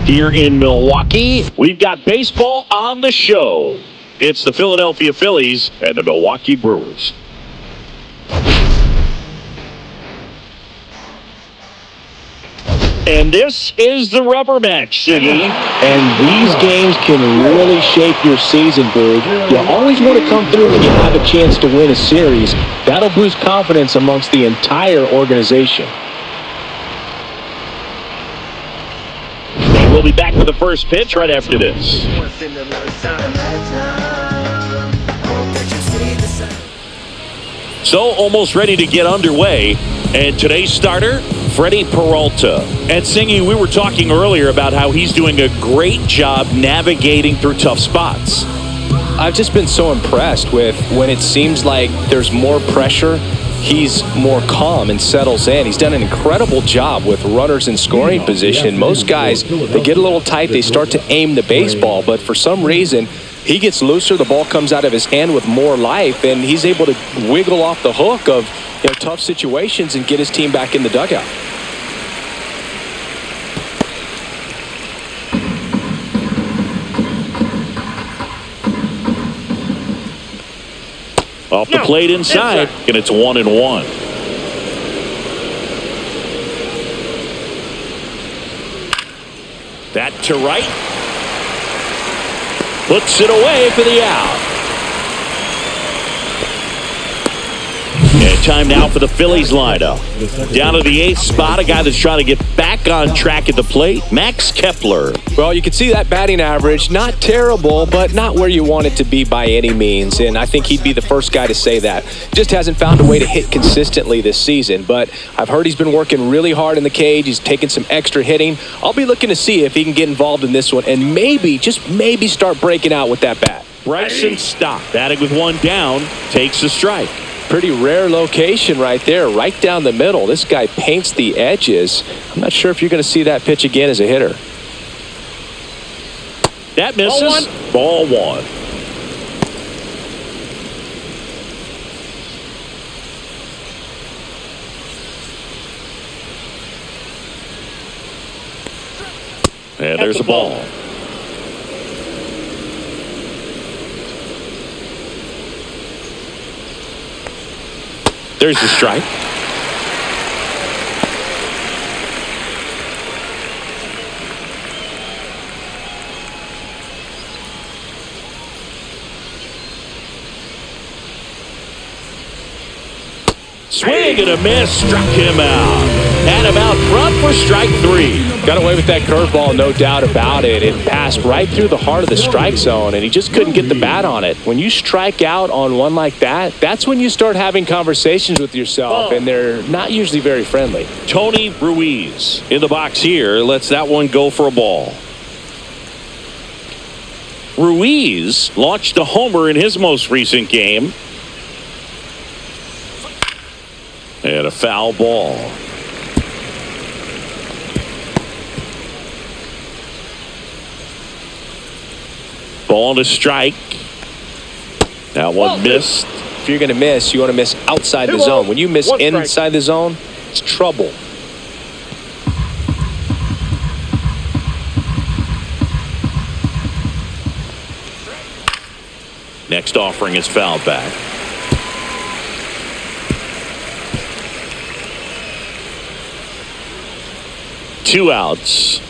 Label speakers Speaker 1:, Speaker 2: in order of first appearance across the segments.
Speaker 1: Here in Milwaukee, we've got baseball on the show. It's the Philadelphia Phillies and the Milwaukee Brewers. And this is the rubber match, Siggy.
Speaker 2: And these games can really shape your season, Boog. You always want to come through when you have a chance to win a series. That'll boost confidence amongst the entire organization.
Speaker 1: We'll be back with the first pitch right after this. So almost ready to get underway. And today's starter, Freddie Peralta. And Singy, we were talking earlier about how he's doing a great job navigating through tough spots.
Speaker 2: I've just been so impressed with when it seems like there's more pressure, he's more calm and settles in. He's done an incredible job with runners in scoring position. Most guys, they get a little tight, they start to aim the baseball, but for some reason, he gets looser, the ball comes out of his hand with more life, and he's able to wiggle off the hook of tough situations and get his team back in the dugout.
Speaker 1: Off the plate inside, and it's 1-1. That to right. Puts it away for the out. And time now for the Phillies lineup. Down to the 8th spot, a guy that's trying to get back on track at the plate, Max Kepler.
Speaker 2: Well, you can see that batting average, not terrible, but not where you want it to be by any means. And I think he'd be the first guy to say that. Just hasn't found a way to hit consistently this season. But I've heard he's been working really hard in the cage. He's taking some extra hitting. I'll be looking to see if he can get involved in this one and maybe, just maybe, start breaking out with that bat.
Speaker 1: Bryson Stott, batting with one down, takes a strike.
Speaker 2: Pretty rare location right there, right down the middle. This guy paints the edges. I'm not sure if you're going to see that pitch again as a hitter.
Speaker 1: That misses. Ball one. And there's a ball. There's the strike. Swing and a miss, struck him out. And about front for strike 3.
Speaker 2: Got away with that curveball, no doubt about it. It passed right through the heart of the strike zone, and he just couldn't get the bat on it. When you strike out on one like that, that's when you start having conversations with yourself, and they're not usually very friendly.
Speaker 1: Tony Ruiz in the box here lets that one go for a ball. Ruiz launched a homer in his most recent game. And a foul ball. Ball to strike. That one missed.
Speaker 2: If you're going to miss, you want to miss outside the zone. When you miss inside the zone, it's trouble.
Speaker 1: Next offering is fouled back. Two outs.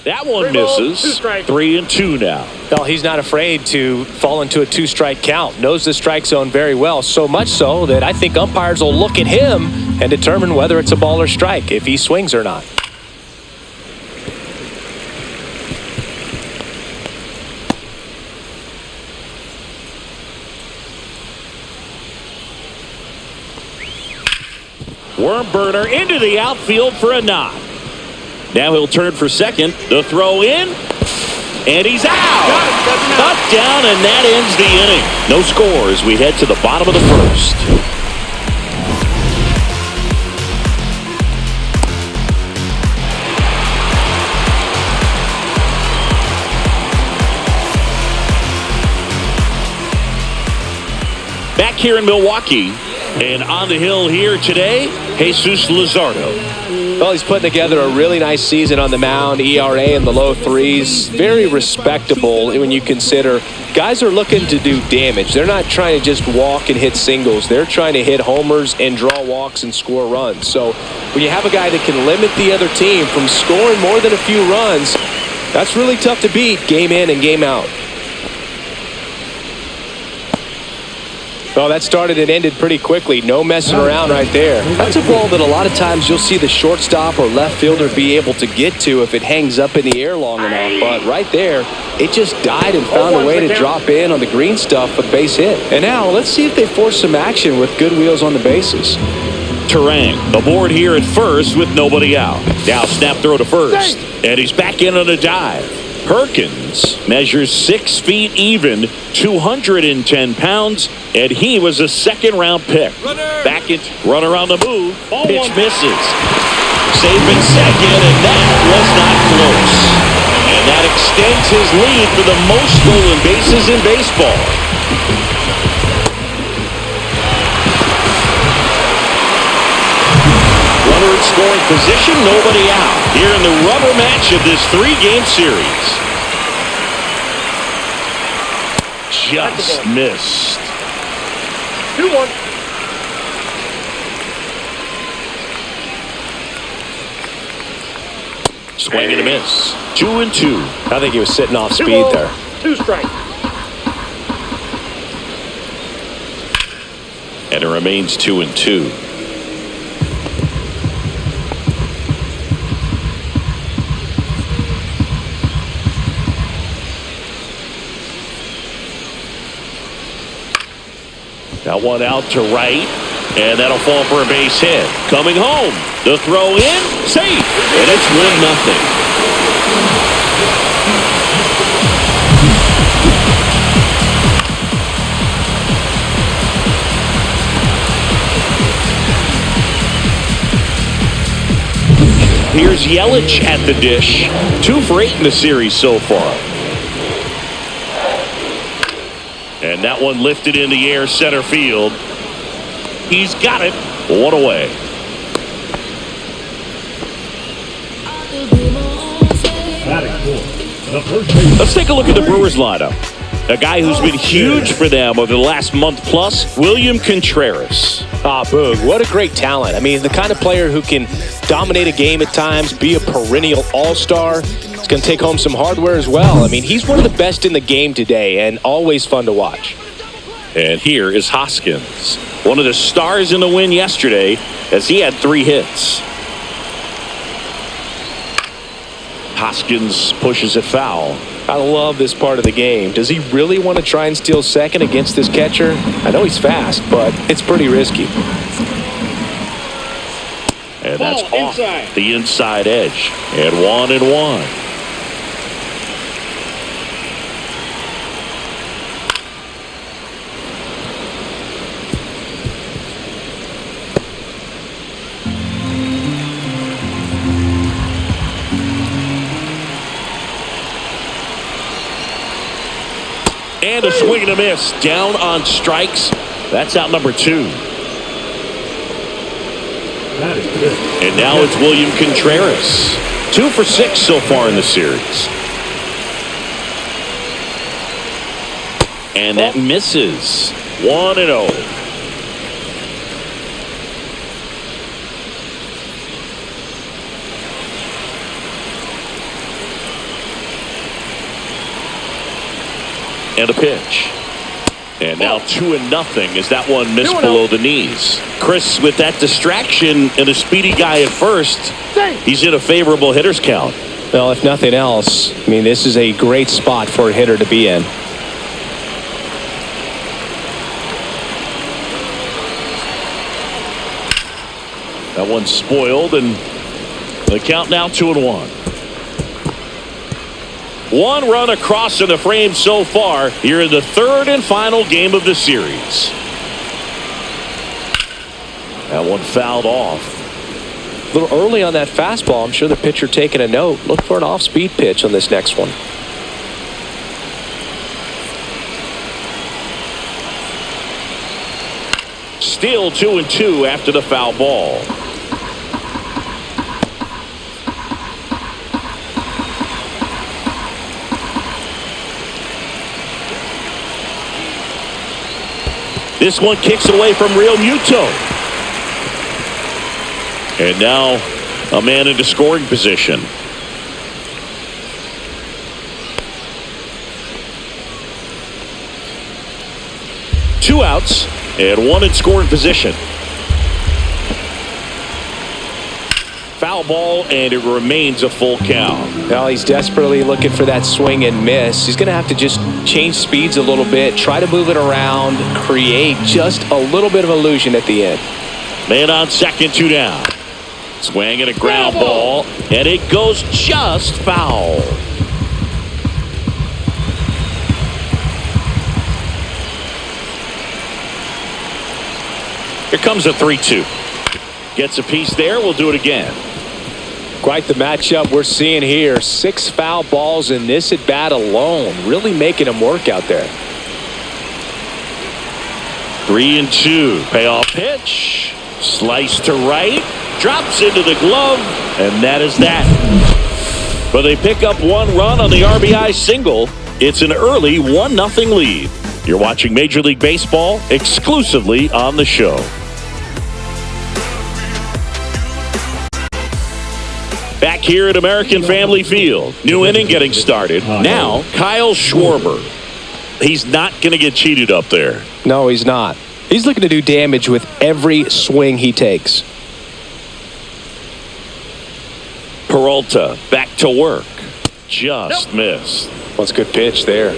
Speaker 1: That one misses. 3-2 now.
Speaker 2: Well, he's not afraid to fall into a 2-strike count. Knows the strike zone very well, so much so that I think umpires will look at him and determine whether it's a ball or strike, if he swings or not.
Speaker 1: Worm burner into the outfield for a knock. Now he'll turn for second. The throw in. And he's out. Up, down, and that ends the inning. No score as we head to the bottom of the first. Back here in Milwaukee. And on the hill here today, Jesus Luzardo.
Speaker 2: Well, he's putting together a really nice season on the mound. ERA in the low threes. Very respectable when you consider guys are looking to do damage. They're not trying to just walk and hit singles. They're trying to hit homers and draw walks and score runs. So when you have a guy that can limit the other team from scoring more than a few runs, that's really tough to beat game in and game out. Well, that started and ended pretty quickly. No messing around right there. That's a ball that a lot of times you'll see the shortstop or left fielder be able to get to if it hangs up in the air long enough. But right there, it just died and found a way to drop in on the green stuff for the base hit. And now let's see if they force some action with good wheels on the bases.
Speaker 1: Turang aboard here at first with nobody out. Now snap throw to first. And he's back in on a dive. Perkins measures 6 feet even, 210 pounds, and he was a second-round pick. Back in, runner on the move. Pitch misses. Safe in second, and that was not close. And that extends his lead for the most stolen bases in baseball. Runner in scoring position, nobody out. Here in the rubber match of this 3-game series. Just missed.
Speaker 3: 2-1.
Speaker 1: Swing and a miss. 2-2.
Speaker 2: I think he was sitting off speed there.
Speaker 3: 2 strikes.
Speaker 1: And it remains 2-2. Got one out to right, and that'll fall for a base hit. Coming home, the throw in, safe, and it's 1-0. Here's Yelich at the dish. 2 for 8 in the series so far. And that one lifted in the air center field. He's got it. 1 away. Let's take a look at the Brewers lineup. A guy who's been huge for them over the last month plus, William Contreras.
Speaker 2: Ah, Boog, what a great talent. I mean, the kind of player who can dominate a game at times, be a perennial all-star. He's going to take home some hardware as well. I mean, he's one of the best in the game today and always fun to watch.
Speaker 1: And here is Hoskins, one of the stars in the win yesterday as he had 3 hits. Hoskins pushes it foul.
Speaker 2: I love this part of the game. Does he really want to try and steal second against this catcher? I know he's fast, but it's pretty risky.
Speaker 1: And that's off the inside edge. And 1-1. And a swing and a miss. Down on strikes. That's out number 2. And now it's William Contreras. 2 for 6 so far in the series. And that misses. 1-0. And a pitch. And now 2-0 as that one missed below the knees. Chris, with that distraction and a speedy guy at first, he's in a favorable hitter's count.
Speaker 2: Well, if nothing else, I mean, this is a great spot for a hitter to be in.
Speaker 1: That one's spoiled, and the count now 2-1. 1 run across in the frame so far here in the 3rd and final game of the series. That one fouled off.
Speaker 2: A little early on that fastball. I'm sure the pitcher taking a note. Look for an off-speed pitch on this next one. Still
Speaker 1: 2-2 after the foul ball. This one kicks it away from Real Muto. And now a man into scoring position. Two outs and one in scoring position. Foul ball, and it remains a full count.
Speaker 2: Now he's desperately looking for that swing and miss. He's going to have to just change speeds a little bit, try to move it around, create just a little bit of illusion at the end.
Speaker 1: Man on second, 2 down. Swing and a ground ball, and it goes just foul. Here comes a 3-2. Gets a piece there. We'll do it again.
Speaker 2: Quite the matchup we're seeing here. 6 foul balls in this at bat alone. Really making him work out there.
Speaker 1: 3-2. Payoff pitch. Slice to right. Drops into the glove. And that is that. But they pick up 1 run on the RBI single. It's an early 1-0 lead. You're watching Major League Baseball exclusively on the show. Back here at American Family Field. New inning getting started. Now, Kyle Schwarber. He's not going to get cheated up there.
Speaker 2: No, he's not. He's looking to do damage with every swing he takes.
Speaker 1: Peralta back to work. Just missed.
Speaker 2: Well, it's a good pitch there.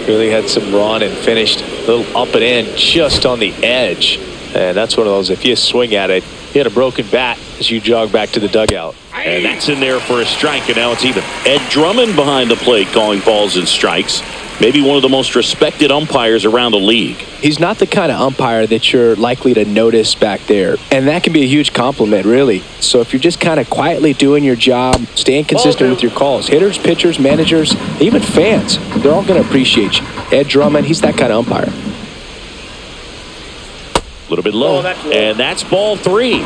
Speaker 2: Really had some run and finished a little up and in just on the edge. And that's one of those, if you swing at it, you had a broken bat as you jog back to the dugout.
Speaker 1: And that's in there for a strike, and now it's even. Ed Drummond behind the plate calling balls and strikes. Maybe one of the most respected umpires around the league.
Speaker 2: He's not the kind of umpire that you're likely to notice back there. And that can be a huge compliment, really. So if you're just kind of quietly doing your job, staying consistent with your calls, hitters, pitchers, managers, even fans, they're all going to appreciate you. Ed Drummond, he's that kind of umpire.
Speaker 1: A little bit low, and that's ball 3.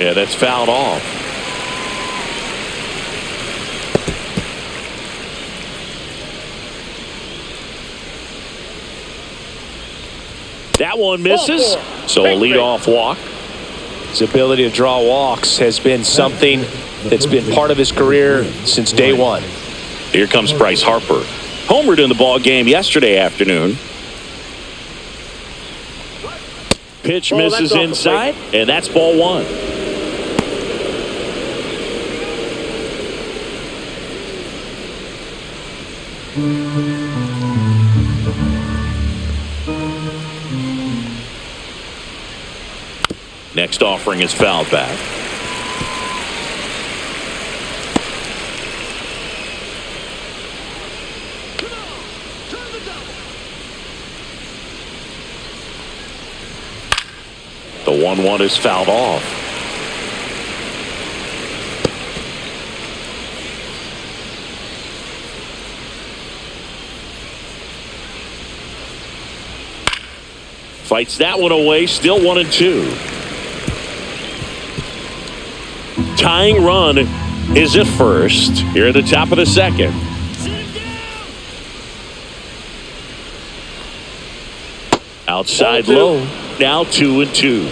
Speaker 1: Yeah, that's fouled off. That one misses, so a leadoff walk.
Speaker 2: His ability to draw walks has been something that's been part of his career since day one.
Speaker 1: Here comes Bryce Harper. Homered in the ball game yesterday afternoon. Pitch misses inside, and that's ball 1. Next offering is fouled back. The 1-1 is fouled off. Fights that one away, still 1-2. Tying run is at first here at the top of the second. Outside low, now 2-2.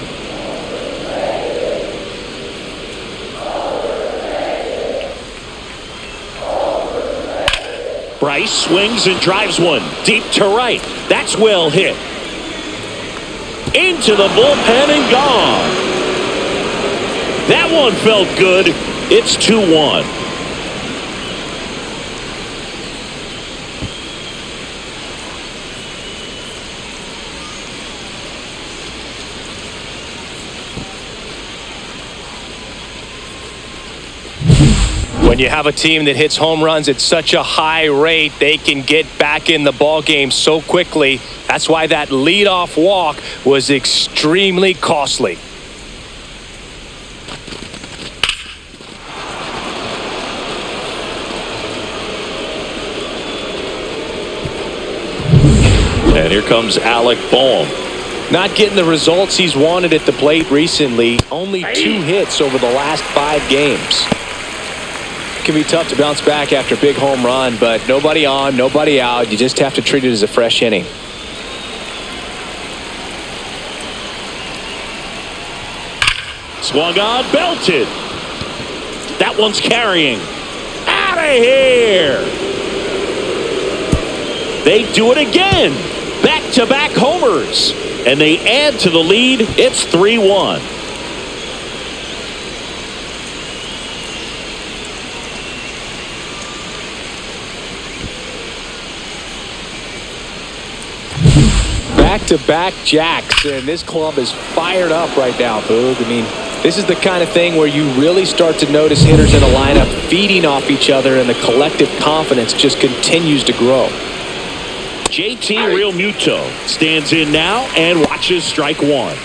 Speaker 1: Bryce swings and drives one deep to right. That's well hit. Into the bullpen and gone. That one felt good. It's 2-1.
Speaker 2: When you have a team that hits home runs at such a high rate, they can get back in the ball game so quickly. That's why that leadoff walk was extremely costly.
Speaker 1: And here comes Alec Bohm.
Speaker 2: Not getting the results he's wanted at the plate recently. Only 2 hits over the last 5 games. It can be tough to bounce back after a big home run, but nobody on, nobody out. You just have to treat it as a fresh inning.
Speaker 1: Swung on, belted. That one's carrying. Out of here. They do it again. Back-to-back homers. And they add to the lead. It's 3-1.
Speaker 2: Back-to-back jacks, and this club is fired up right now, Boog. I mean, this is the kind of thing where you really start to notice hitters in a lineup feeding off each other, and the collective confidence just continues to grow.
Speaker 1: JT Realmuto stands in now and watches strike one.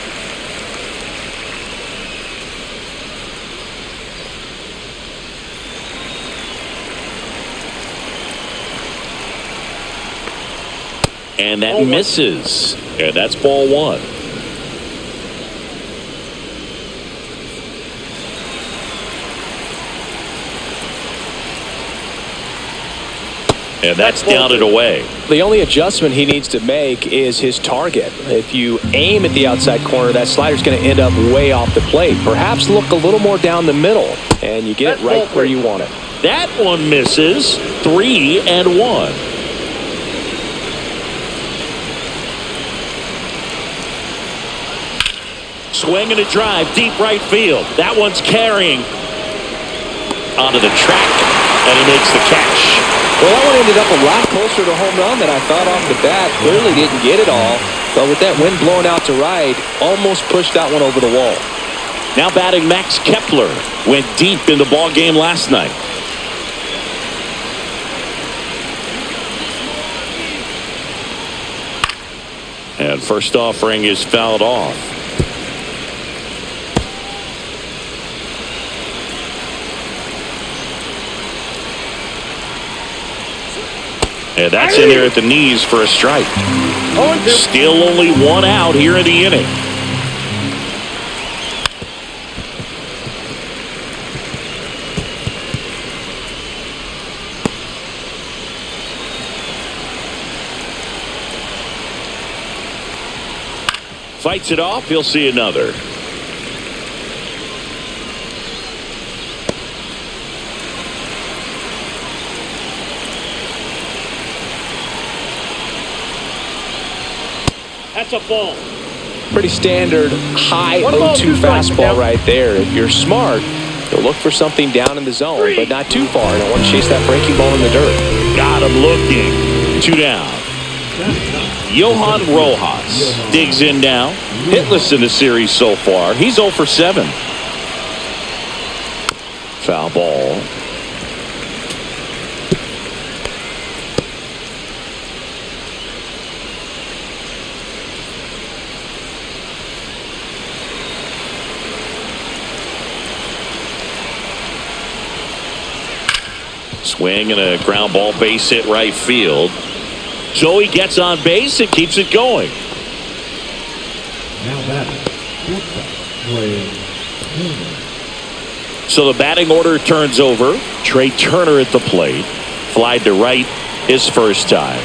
Speaker 1: And that misses. And that's ball one. And that's down and away.
Speaker 2: The only adjustment he needs to make is his target. If you aim at the outside corner, that slider's going to end up way off the plate. Perhaps look a little more down the middle, and you get it right where you want it.
Speaker 1: That one misses. 3-1. Swing and a drive, deep right field. That one's carrying onto the track, and he makes the catch.
Speaker 2: Well, that one ended up a lot closer to home run than I thought off the bat. Clearly didn't get it all, but with that wind blowing out to right, almost pushed that one over the wall.
Speaker 1: Now batting Max Kepler. Went deep in the ball game last night. And first offering is fouled off. And that's in there at the knees for a strike. Still only one out here in the inning. Fights it off. He'll see another. That's a ball.
Speaker 2: Pretty standard high 0-2 fastball right there. If you're smart, you'll look for something down in the zone, but not too far. Don't want to chase that breaking ball in the dirt.
Speaker 1: Got him looking. 2 down. Johan Rojas digs in now. Hitless in the series so far. He's 0 for 7. Foul ball. Swing and a ground ball base hit right field. Joey gets on base and keeps it going. So the batting order turns over. Trey Turner at the plate. Fly to right his first time.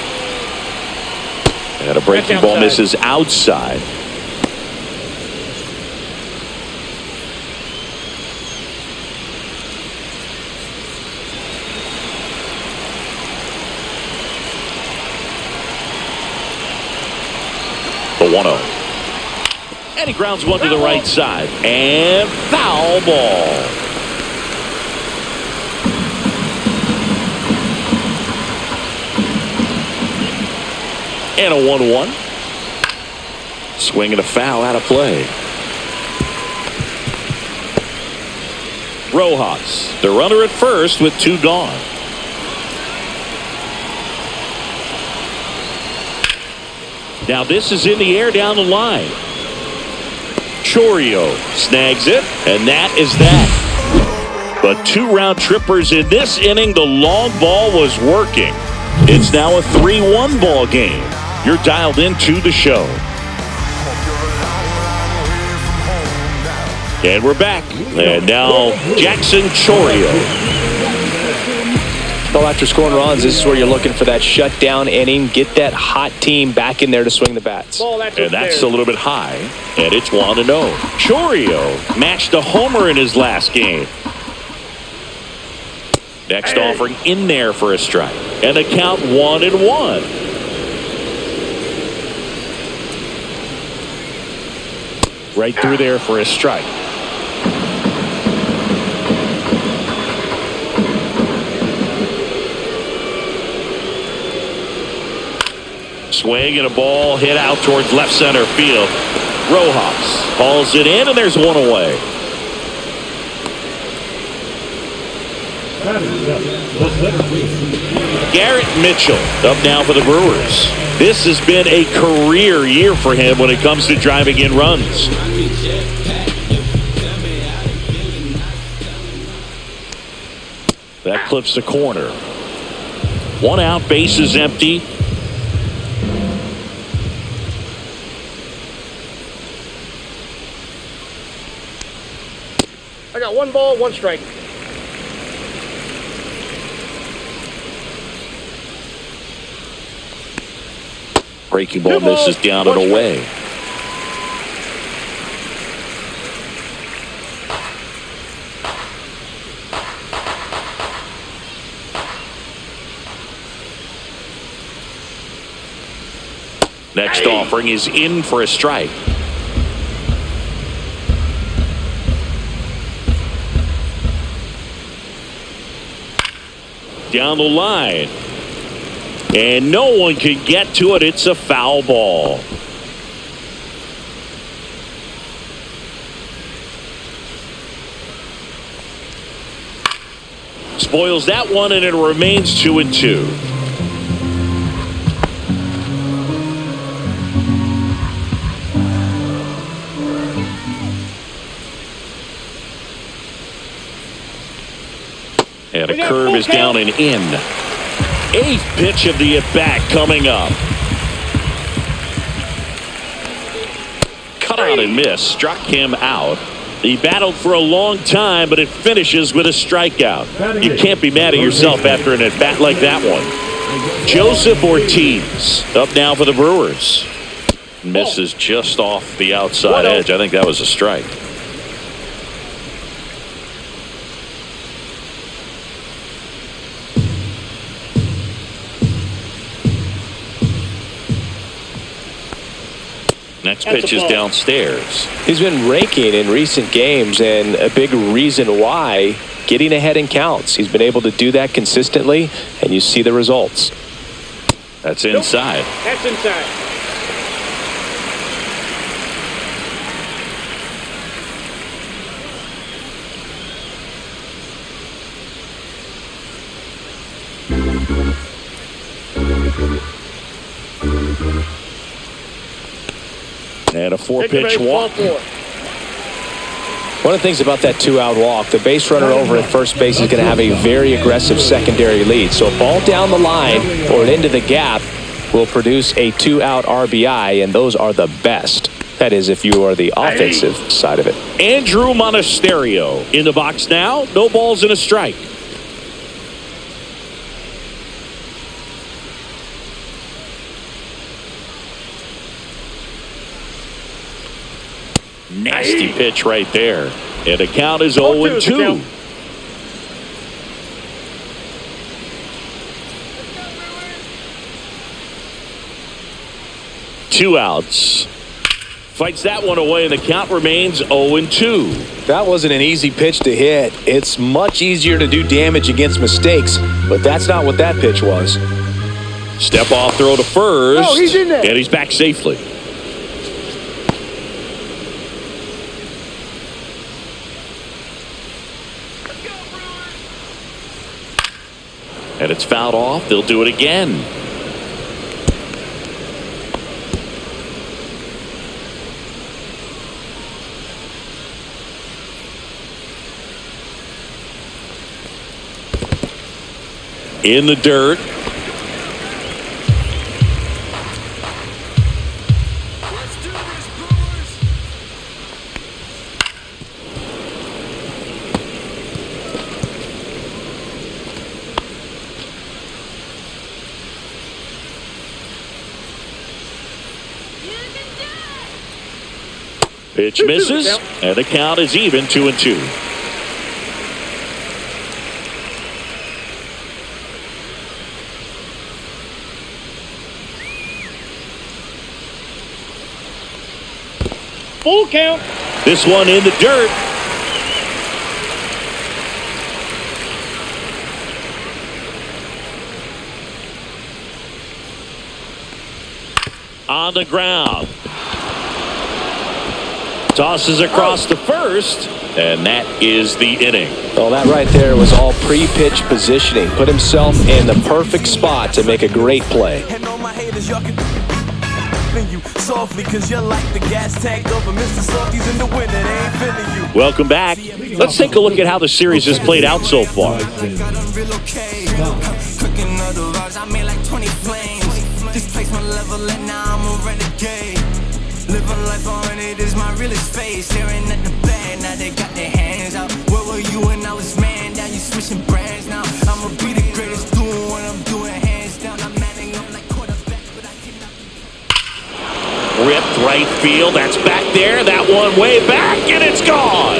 Speaker 1: And a breaking ball misses outside. The 1-0. And he grounds one to the right side. And foul ball. And a 1-1. Swing and a foul out of play. Rojas, the runner at first with 2 gone. Now this is in the air down the line. Chourio snags it, and that is that. But 2 round trippers in this inning. The long ball was working. It's now a 3-1 ball game. You're dialed into the show. And we're back. And now Jackson Chourio.
Speaker 2: Well, after scoring runs, this is where you're looking for that shutdown inning. Get that hot team back in there to swing the bats.
Speaker 1: And that's a little bit high. And it's 1-0. Chorio matched a homer in his last game. Next offering in there for a strike. And the count 1-1. Right through there for a strike. Swing and a ball hit out towards left center field. Rojas hauls it in, and there's one away. Garrett Mitchell up now for the Brewers. This has been a career year for him when it comes to driving in runs. That clips the corner. One out, bases empty.
Speaker 3: I got 1 ball, 1 strike.
Speaker 1: Breaking ball misses down and away. Next offering is in for a strike. Down the line. And no one can get to it. It's a foul ball. Spoils that one, and it remains 2-2. And a curve is down and in. 8th pitch of the at-bat coming up. Cut out and miss. Struck him out. He battled for a long time, but it finishes with a strikeout. You can't be mad at yourself after an at-bat like that one. Joseph Ortiz up now for the Brewers. Misses just off the outside edge. I think that was a strike. Next pitch is downstairs.
Speaker 2: He's been raking in recent games, and a big reason why, getting ahead in counts. He's been able to do that consistently, and you see the results.
Speaker 1: That's inside.
Speaker 3: That's inside.
Speaker 1: And a 4-pitch walk.
Speaker 2: One of the things about that 2-out walk, the base runner over at first base is going to have a very aggressive secondary lead. So a ball down the line or into the gap will produce a 2-out RBI, and those are the best. That is, if you are the offensive side of it.
Speaker 1: Andrew Monasterio in the box now. No balls and a strike. Nasty pitch right there. And the count is 0-2. Two outs. Fights that one away, and the count remains 0-2.
Speaker 2: That wasn't an easy pitch to hit. It's much easier to do damage against mistakes, but that's not what that pitch was.
Speaker 1: Step off throw to first.
Speaker 3: Oh, he's in there.
Speaker 1: And he's back safely. And it's fouled off. They'll do it again. In the dirt. Pitch misses, and the count is even 2-2.
Speaker 3: Full count.
Speaker 1: This one in the dirt. On the ground. Tosses across the first, and that is the inning.
Speaker 2: Well, that right there was all pre-pitch positioning. Put himself in the perfect spot to make a great play.
Speaker 1: Welcome back. Let's take a look at how the series has played out so far.
Speaker 4: Living life on it is my realest phase. Staring at the bag, now they got their hands out. Where were you when I was man? Now you switching brands now. I'ma be the greatest doing what I'm doing, hands down. I'm manning up like quarterback, but I cannot.
Speaker 1: Ripped right field. That's back there. That one way back, and it's gone.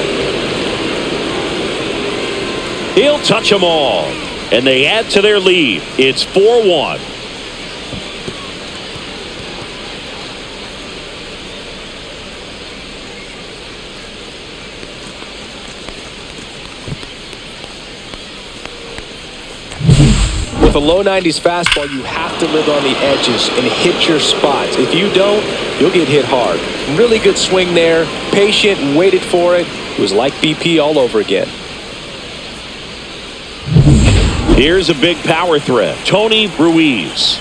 Speaker 1: He'll touch them all, and they add to their lead. It's 4-1.
Speaker 2: With a low 90s fastball, you have to live on the edges and hit your spots. If you don't, you'll get hit hard. Really good swing there. Patient and waited for it. It was like BP all over again.
Speaker 1: Here's a big power threat. Tony Ruiz.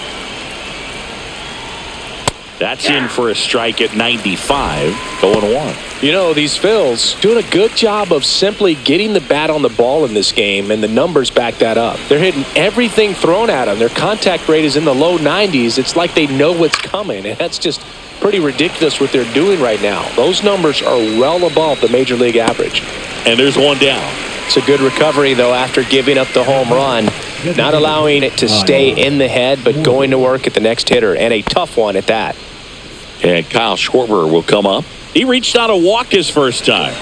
Speaker 1: That's in for a strike at 95, going 1.
Speaker 2: You know, these Phils doing a good job of simply getting the bat on the ball in this game, and the numbers back that up. They're hitting everything thrown at them. Their contact rate is in the low 90s. It's like they know what's coming, and that's just pretty ridiculous what they're doing right now. Those numbers are well above the major league average.
Speaker 1: And there's one down.
Speaker 2: It's a good recovery, though, after giving up the home run. Not allowing it to stay in the head, but going to work at the next hitter, and a tough one at that.
Speaker 1: And Kyle Schwarber will come up. He reached out a walk his first time.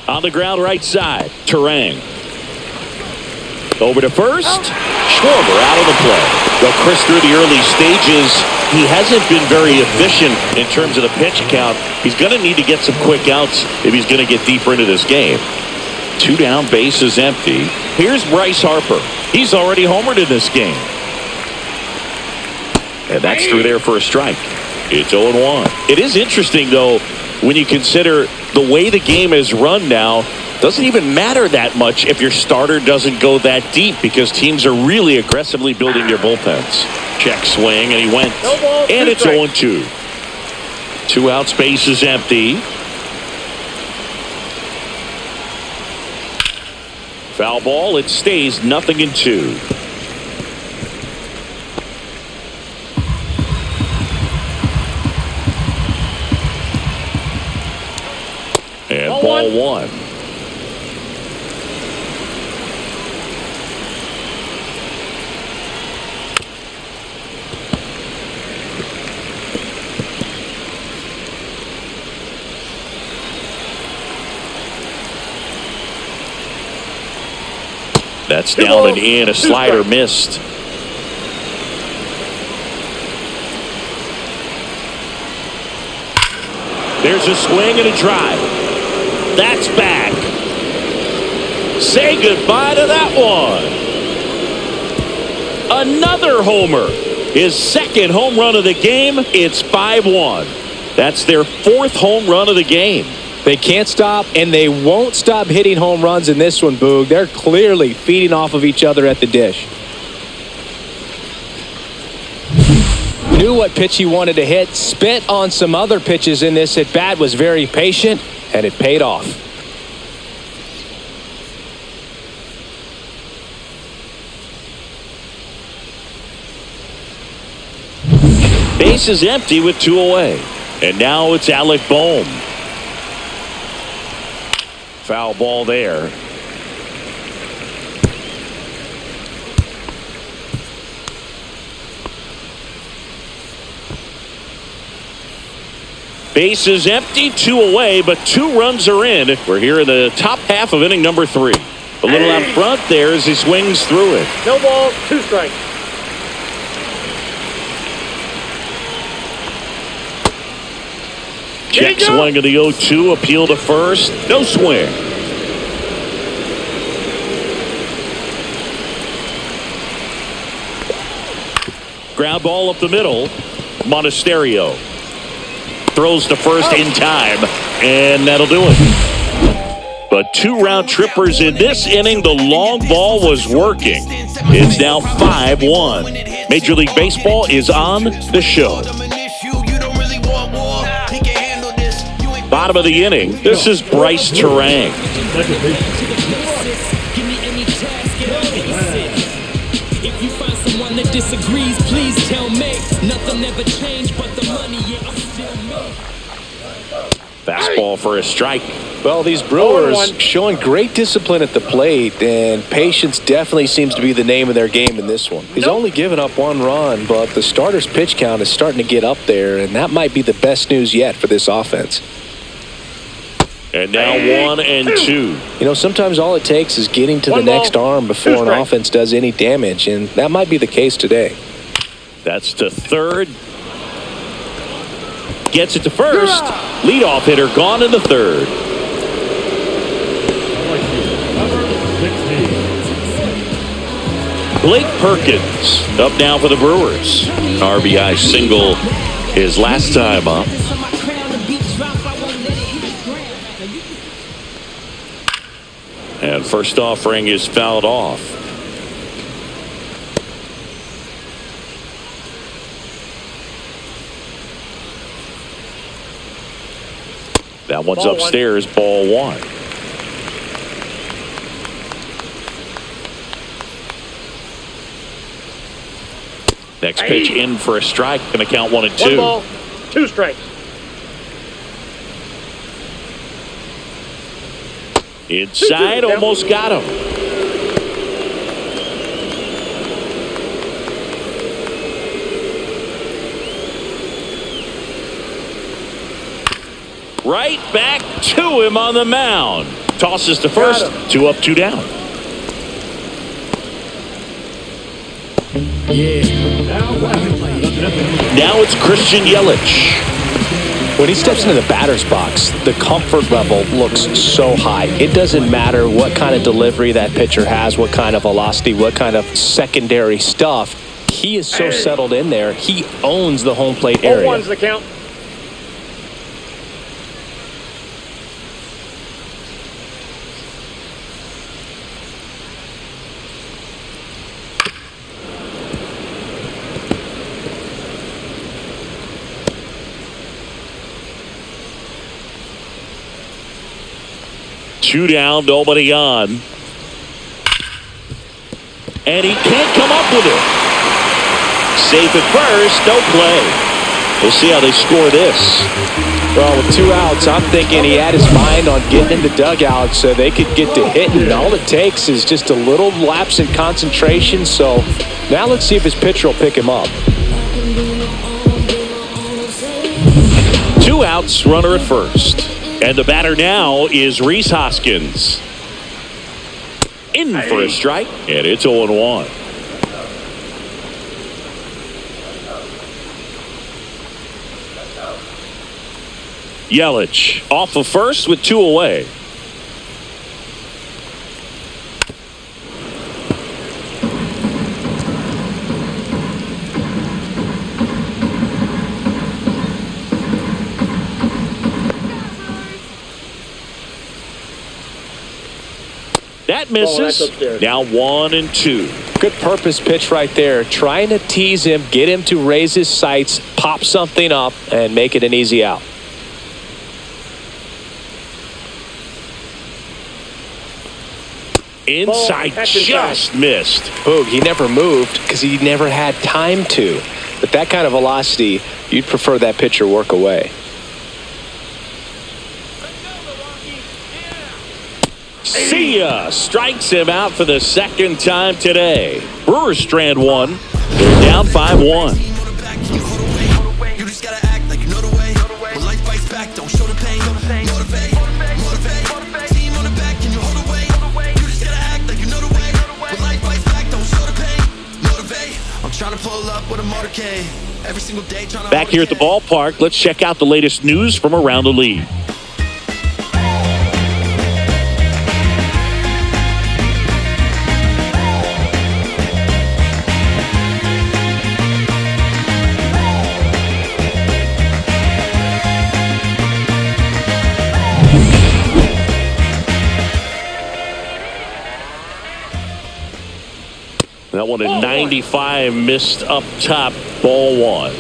Speaker 1: On the ground right side, Terang. Over to first. Schwarber out of the play. Well, Chris, through the early stages, he hasn't been very efficient in terms of the pitch count. He's going to need to get some quick outs if he's going to get deeper into this game. 2 down, bases empty. Here's Bryce Harper. He's already homered in this game. And that's through there for a strike. It's 0-1. It is interesting, though, when you consider the way the game is run now. Doesn't even matter that much if your starter doesn't go that deep, because teams are really aggressively building their bullpens. Check swing, and he went.
Speaker 3: No ball,
Speaker 1: and it's
Speaker 3: strike.
Speaker 1: 0-2. 2 outs, base is empty. Foul ball, it stays 0-2. And ball one. That's down and in. A slider missed. There's a swing and a drive. That's back. Say goodbye to that one. Another homer. His second home run of the game. It's 5-1. That's their 4th home run of the game.
Speaker 2: They can't stop, and they won't stop hitting home runs in this one, Boog. They're clearly feeding off of each other at the dish. Knew what pitch he wanted to hit, spit on some other pitches in this at-bat, was very patient, and it paid off.
Speaker 1: Base is empty with 2 away. And now it's Alec Bohm. Foul ball there. Base is empty, 2 away, but 2 runs are in. We're here in the top half of inning number 3. A little out front there as he swings through it.
Speaker 3: No ball, 2 strikes.
Speaker 1: Check swing of the 0-2, appeal to first, no swing. Ground ball up the middle. Monasterio throws to first in time, and that'll do it. But 2 round trippers in this inning. The long ball was working. It's now 5-1. Major League Baseball is on the show. Bottom of the inning. This is Bryce Terang.
Speaker 5: If you find someone that disagrees, please tell me. Nothing ever changed but the money, yeah, I still make.
Speaker 1: Fastball for a strike.
Speaker 2: Well, these Brewers showing great discipline at the plate, and patience definitely seems to be the name of their game in this one. He's only given up 1 run, but the starter's pitch count is starting to get up there, and that might be the best news yet for this offense.
Speaker 1: And now 1-2.
Speaker 2: You know, sometimes all it takes is getting to the next arm before an offense does any damage, and that might be the case today.
Speaker 1: That's to third. Gets it to first. Leadoff hitter gone in the third. Blake Perkins up now for the Brewers. RBI single his last time up. And first offering is fouled off. That one's upstairs, ball 1. Next pitch in for a strike. Going to count 1-2.
Speaker 3: 1 ball, 2 strikes.
Speaker 1: Inside, almost got him. Right back to him on the mound. Tosses to first. 2 up, 2 down. Now it's Christian Yelich.
Speaker 2: When he steps into the batter's box, the comfort level looks so high. It doesn't matter what kind of delivery that pitcher has, what kind of velocity, what kind of secondary stuff. He is so settled in there. He owns the home plate area.
Speaker 3: 0-1's the count.
Speaker 1: Two down, nobody on. And he can't come up with it. Safe at first, no play. We'll see how they score this.
Speaker 2: Well, with 2 outs, I'm thinking he had his mind on getting in the dugout so they could get to hitting. All it takes is just a little lapse in concentration. So now let's see if his pitcher will pick him up.
Speaker 1: 2 outs, runner at first. And the batter now is Rhys Hoskins. In for a strike, and it's 0-1. Yelich off of first with 2 away. That misses. Now 1-2.
Speaker 2: Good purpose pitch right there. Trying to tease him, get him to raise his sights, pop something up, and make it an easy out.
Speaker 1: Inside, just missed.
Speaker 2: Boog, he never moved because he never had time to. But that kind of velocity, you'd prefer that pitcher work away.
Speaker 1: See ya! Strikes him out for the second time today. Brewers strand one. They're down 5-1.
Speaker 4: You just gotta act like you know the way. When life fights back, don't show the pain. Motivate. Team on the back, can you hold away? You just gotta act like you know the way. When life fights back, don't show the pain. Motivate. I'm trying to pull up with a motorcade. Every single day trying to.
Speaker 1: Back here at the ballpark, let's check out the latest news from around the league. That one at 95, missed up top, ball one.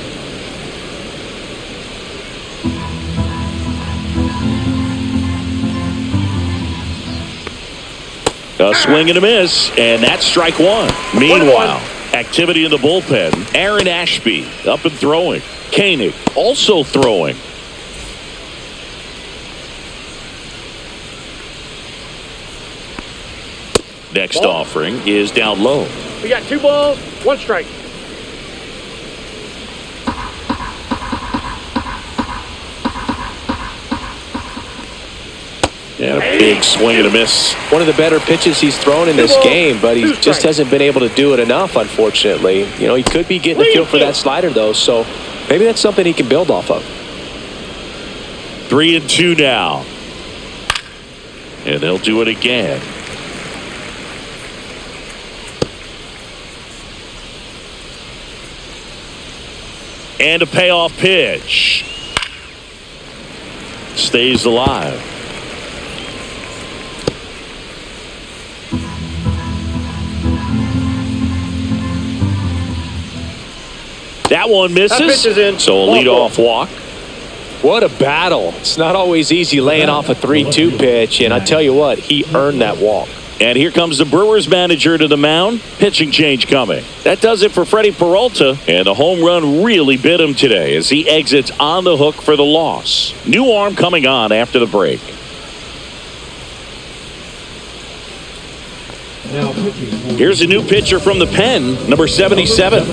Speaker 1: A swing and a miss, and that's strike one. Meanwhile, activity in the bullpen. Aaron Ashby up and throwing. Koenig also throwing. Next offering is down low.
Speaker 3: We got 2 balls, 1 strike.
Speaker 1: And a big swing and a miss.
Speaker 2: One of the better pitches he's thrown in this game, but he just hasn't been able to do it enough, unfortunately. You know, he could be getting a feel for that slider, though, so maybe that's something he can build off of.
Speaker 1: 3-2 now. And they'll do it again. And a payoff pitch. Stays alive. That one misses.
Speaker 3: That pitch is in.
Speaker 1: So a leadoff walk.
Speaker 2: What a battle. It's not always easy laying off a 3-2 pitch, and I tell you what, he earned that walk.
Speaker 1: And here comes the Brewers manager to the mound. Pitching change coming. That does it for Freddie Peralta. And the home run really bit him today as he exits on the hook for the loss. New arm coming on after the break. Here's a new pitcher from the pen, number 77.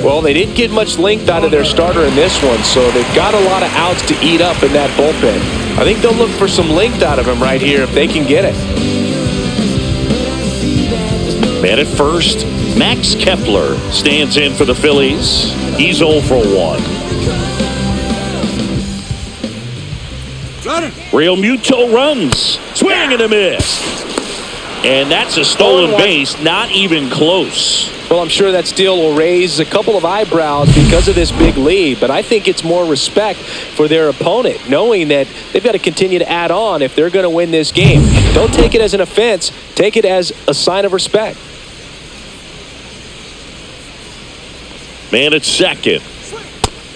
Speaker 2: Well, they didn't get much length out of their starter in this one, so they've got a lot of outs to eat up in that bullpen. I think they'll look for some length out of him right here if they can get it.
Speaker 1: Man at first, Max Kepler stands in for the Phillies. He's 0 for 1. Real Muto runs. Swing and a miss. And that's a stolen base, not even close.
Speaker 2: Well, I'm sure that steal will raise a couple of eyebrows because of this big lead, but I think it's more respect for their opponent, knowing that they've got to continue to add on if they're going to win this game. Don't take it as an offense. Take it as a sign of respect.
Speaker 1: Man at second.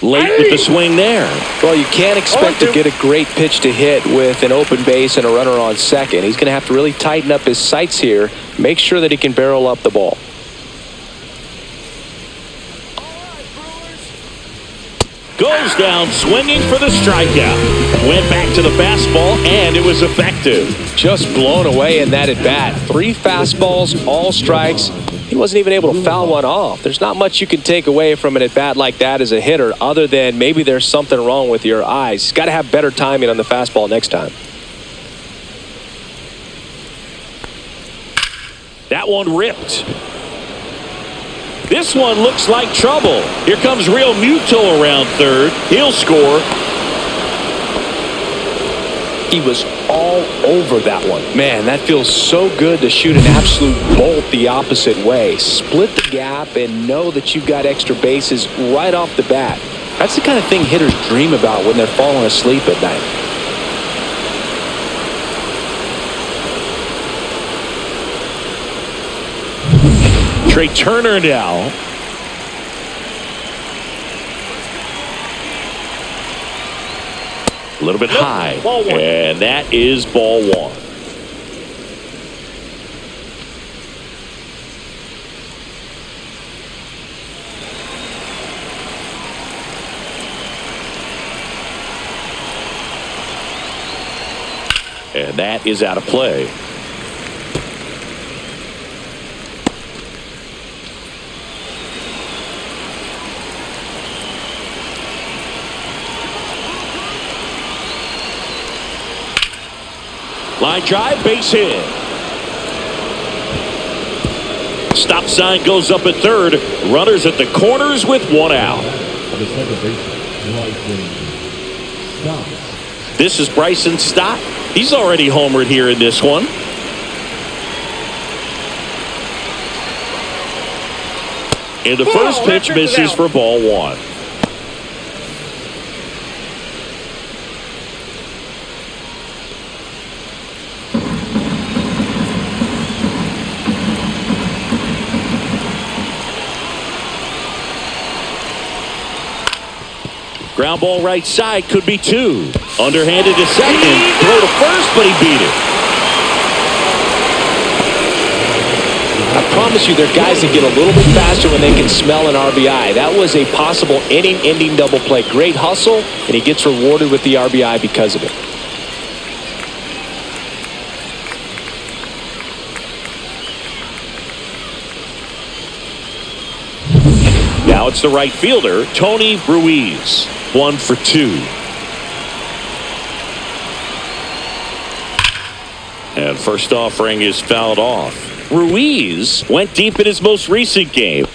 Speaker 1: Late with the swing there.
Speaker 2: Well, you can't expect to get a great pitch to hit with an open base and a runner on second. He's going to have to really tighten up his sights here, make sure that he can barrel up the ball.
Speaker 1: Goes down swinging for the strikeout. Went back to the fastball, and it was effective.
Speaker 2: Just blown away in that at-bat. 3 fastballs, all strikes. He wasn't even able to foul one off. There's not much you can take away from an at-bat like that as a hitter other than maybe there's something wrong with your eyes. He's got to have better timing on the fastball next time.
Speaker 1: That one ripped. This one looks like trouble. Here comes Real Muto around third. He'll score.
Speaker 2: He was all over that one. Man, that feels so good to shoot an absolute bolt the opposite way. Split the gap and know that you've got extra bases right off the bat. That's the kind of thing hitters dream about when they're falling asleep at night.
Speaker 1: Trey Turner now. A little bit high, and that is ball one. And that is out of play. Line drive, base hit. Stop sign goes up at third. Runners at the corners with one out. This is Bryson Stott. He's already homered here in this one. And the first pitch misses for ball one. Ground ball right side, could be two. Underhanded to second, throw to first, but he beat it.
Speaker 2: I promise you, there are guys that get a little bit faster when they can smell an RBI. That was a possible inning-ending double play. Great hustle, and he gets rewarded with the RBI because of it.
Speaker 1: Now it's the right fielder, Tony Ruiz. 1 for 2. And first offering is fouled off. Ruiz went deep in his most recent game.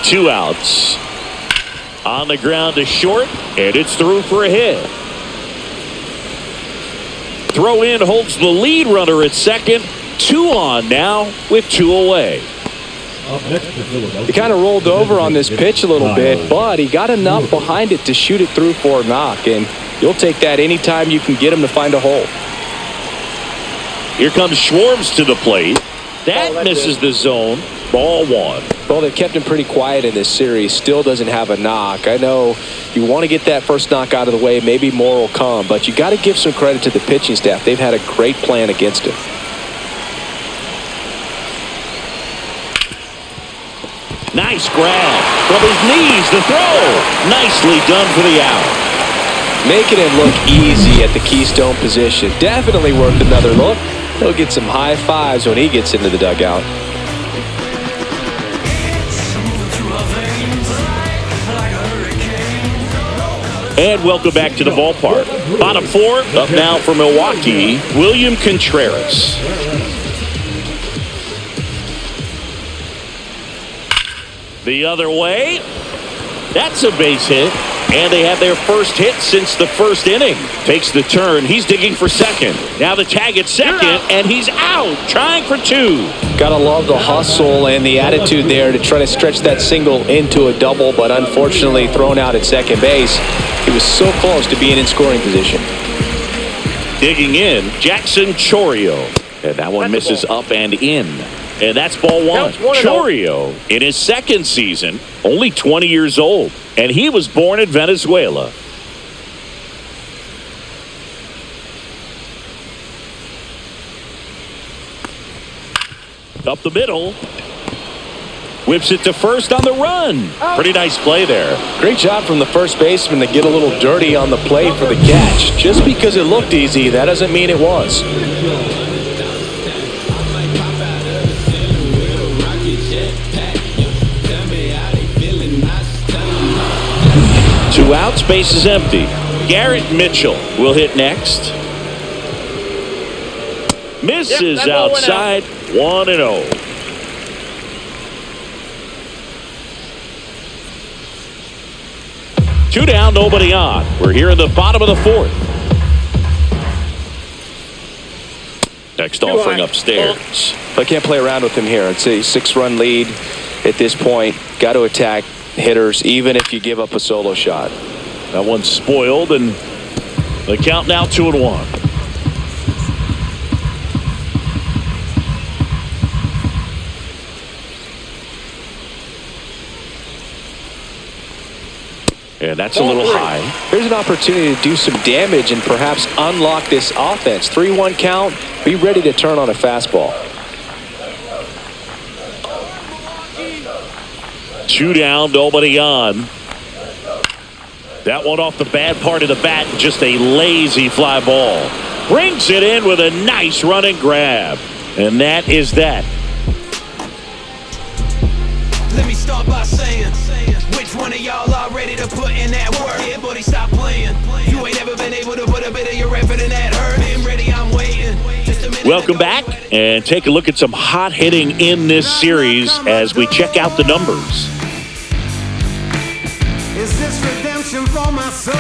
Speaker 1: Two outs. On the ground to short, and it's through for a hit. Throw in holds the lead runner at second. 2 on now with 2 away.
Speaker 2: He kind of rolled over on this pitch a little bit, but he got enough behind it to shoot it through for a knock, and you'll take that anytime you can get him to find a hole.
Speaker 1: Here comes Schwartz to the plate. That misses the zone. Ball one.
Speaker 2: Well, they've kept him pretty quiet in this series. Still doesn't have a knock. I know you want to get that first knock out of the way. Maybe more will come, but you got to give some credit to the pitching staff. They've had a great plan against him.
Speaker 1: Nice grab from his knees. The throw. Nicely done for the out.
Speaker 2: Making it look easy at the keystone position. Definitely worth another look. He'll get some high fives when he gets into the dugout.
Speaker 1: And welcome back to the ballpark. Bottom 4, up now for Milwaukee, William Contreras. The other way. That's a base hit. And they have their first hit since the first inning. Takes the turn. He's digging for second. Now the tag at second, and he's out, trying for 2.
Speaker 2: Gotta love the hustle and the attitude there to try to stretch that single into a double, but unfortunately thrown out at second base. He was so close to being in scoring position.
Speaker 1: Digging in, Jackson Chourio. And that one misses up and in. And that's ball one. Chourio, in his second season, only 20 years old. And he was born in Venezuela. Up the middle. Whips it to first on the run. Pretty nice play there.
Speaker 2: Great job from the first baseman to get a little dirty on the play for the catch. Just because it looked easy, that doesn't mean it was.
Speaker 1: 2 outs, base is empty. Garrett Mitchell will hit next. Misses outside, 1-0. Two down, nobody on. We're here in the bottom of the 4th. Next offering upstairs.
Speaker 2: I can't play around with him here. It's a 6-run lead at this point. Got to attack hitters, even if you give up a solo shot.
Speaker 1: That one's spoiled, and the count now 2-1. And that's a little high.
Speaker 2: Here's an opportunity to do some damage and perhaps unlock this offense. 3-1 count. Be ready to turn on a fastball.
Speaker 1: 2 down, nobody on. That one off the bad part of the bat, just a lazy fly ball. Brings it in with a nice running grab. And that is that.
Speaker 4: Let me start by saying, which one of y'all are ready to put in that work? Yeah, buddy, stop playing. You ain't ever been able to put a bit of your effort in that hurt. Been ready, I'm waiting. Just a minute.
Speaker 1: Welcome back, and take a look at some hot hitting in this series as we check out the numbers.
Speaker 6: Is this redemption for my soul?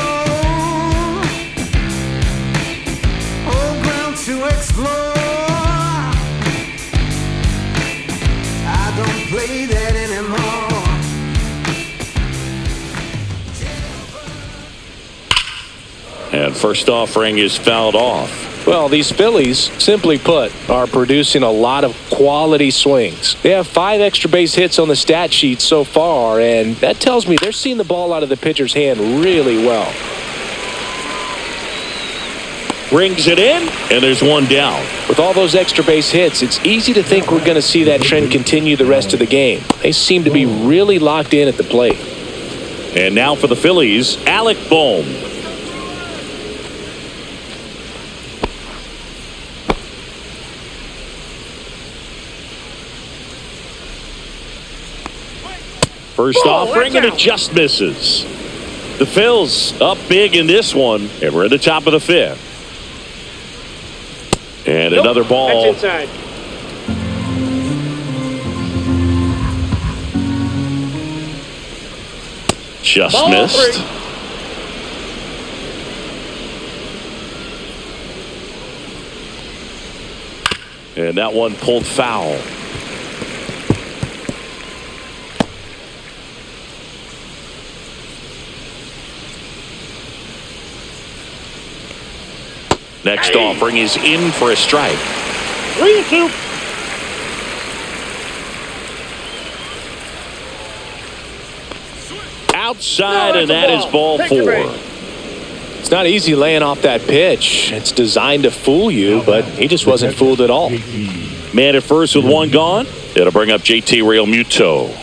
Speaker 6: Old ground to explore. I don't play that anymore.
Speaker 1: And first offering is fouled off.
Speaker 2: Well, these Phillies, simply put, are producing a lot of quality swings. They have 5 extra base hits on the stat sheet so far, and that tells me they're seeing the ball out of the pitcher's hand really well.
Speaker 1: Brings it in, and there's 1 down.
Speaker 2: With all those extra base hits, it's easy to think we're going to see that trend continue the rest of the game. They seem to be really locked in at the plate.
Speaker 1: And now for the Phillies, Alec Bohm. First offering, and it just misses. The Phils up big in this one, and we're at the top of the 5th. And another ball.
Speaker 3: That's inside.
Speaker 1: Just
Speaker 3: Ball
Speaker 1: missed.
Speaker 3: 3.
Speaker 1: And that one pulled foul. Next offering is in for a strike.
Speaker 3: 3-2.
Speaker 1: Outside,
Speaker 3: No,
Speaker 1: and
Speaker 3: it's a
Speaker 1: that is
Speaker 3: ball.
Speaker 1: ball
Speaker 3: Take your
Speaker 1: 4.
Speaker 3: base.
Speaker 2: It's not easy laying off that pitch. It's designed to fool you, but he just wasn't fooled at all.
Speaker 1: Man at first with 1 gone. It'll bring up JT Realmuto.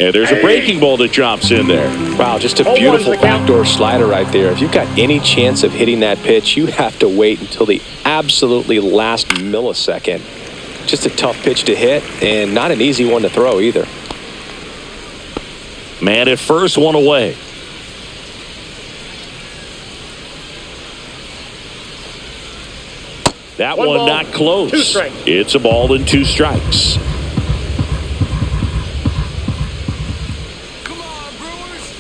Speaker 1: And there's a breaking ball that drops in there.
Speaker 2: Wow, just a
Speaker 3: 0-1's
Speaker 2: beautiful
Speaker 3: the count.
Speaker 2: backdoor slider right there. If you've got any chance of hitting that pitch, you have to wait until the absolutely last millisecond. Just a tough pitch to hit, and not an easy one to throw either.
Speaker 1: Man at first, 1 away. That
Speaker 3: One
Speaker 1: one
Speaker 3: ball,
Speaker 1: not close.
Speaker 3: 2 strikes.
Speaker 1: It's a ball and 2 strikes.
Speaker 4: Come on, Brewers.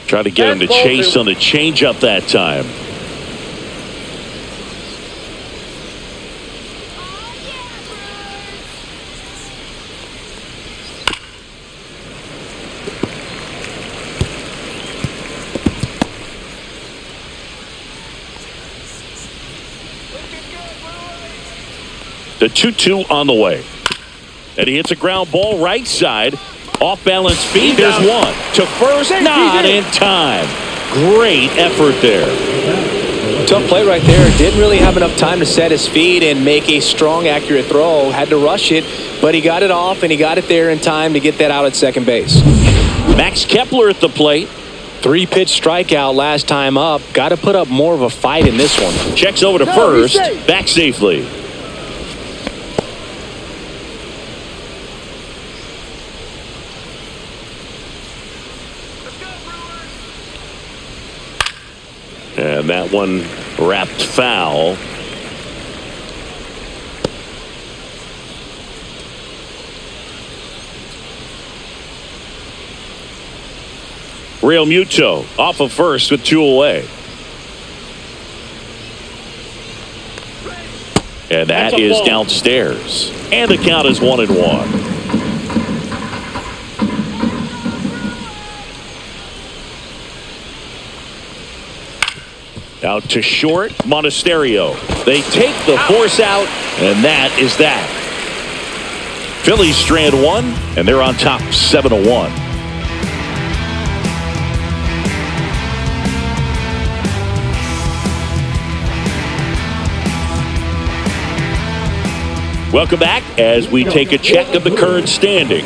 Speaker 1: Try to get him to
Speaker 3: That's ball
Speaker 1: chase
Speaker 3: 2.
Speaker 1: on the changeup that time. The 2-2 on the way. And he hits a ground ball right side. Off balance speed. There's 1 to first. Not in time. Great effort there.
Speaker 2: Tough play right there. Didn't really have enough time to set his feet and make a strong, accurate throw. Had to rush it, but he got it off, and he got it there in time to get that out at second base.
Speaker 1: Max Kepler at the plate.
Speaker 2: 3-pitch strikeout last time up. Got to put up more of a fight in this one.
Speaker 1: Checks over to first. Back safely. And that one wrapped foul. Realmuto off of first with 2 away. And that
Speaker 3: That's a
Speaker 1: is
Speaker 3: ball.
Speaker 1: downstairs. And the count is 1-1. Out to short, Monasterio. They take the force out, and that is that. Phillies strand 1, and they're on top 7-1. Welcome back as we take a check of the current standings.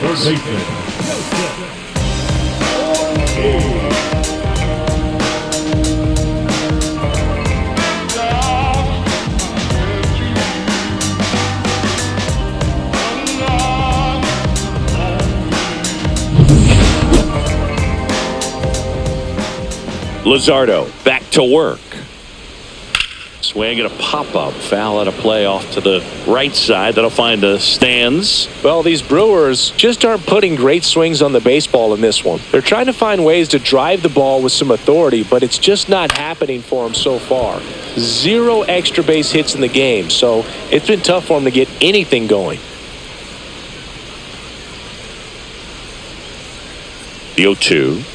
Speaker 1: Luzardo back to work. Swing and a pop-up. Foul out of play off to the right side. That'll find the stands.
Speaker 2: Well, these Brewers just aren't putting great swings on the baseball in this one. They're trying to find ways to drive the ball with some authority, but it's just not happening for them so far. 0 extra base hits in the game, so it's been tough for them to get anything going.
Speaker 1: The 0-2.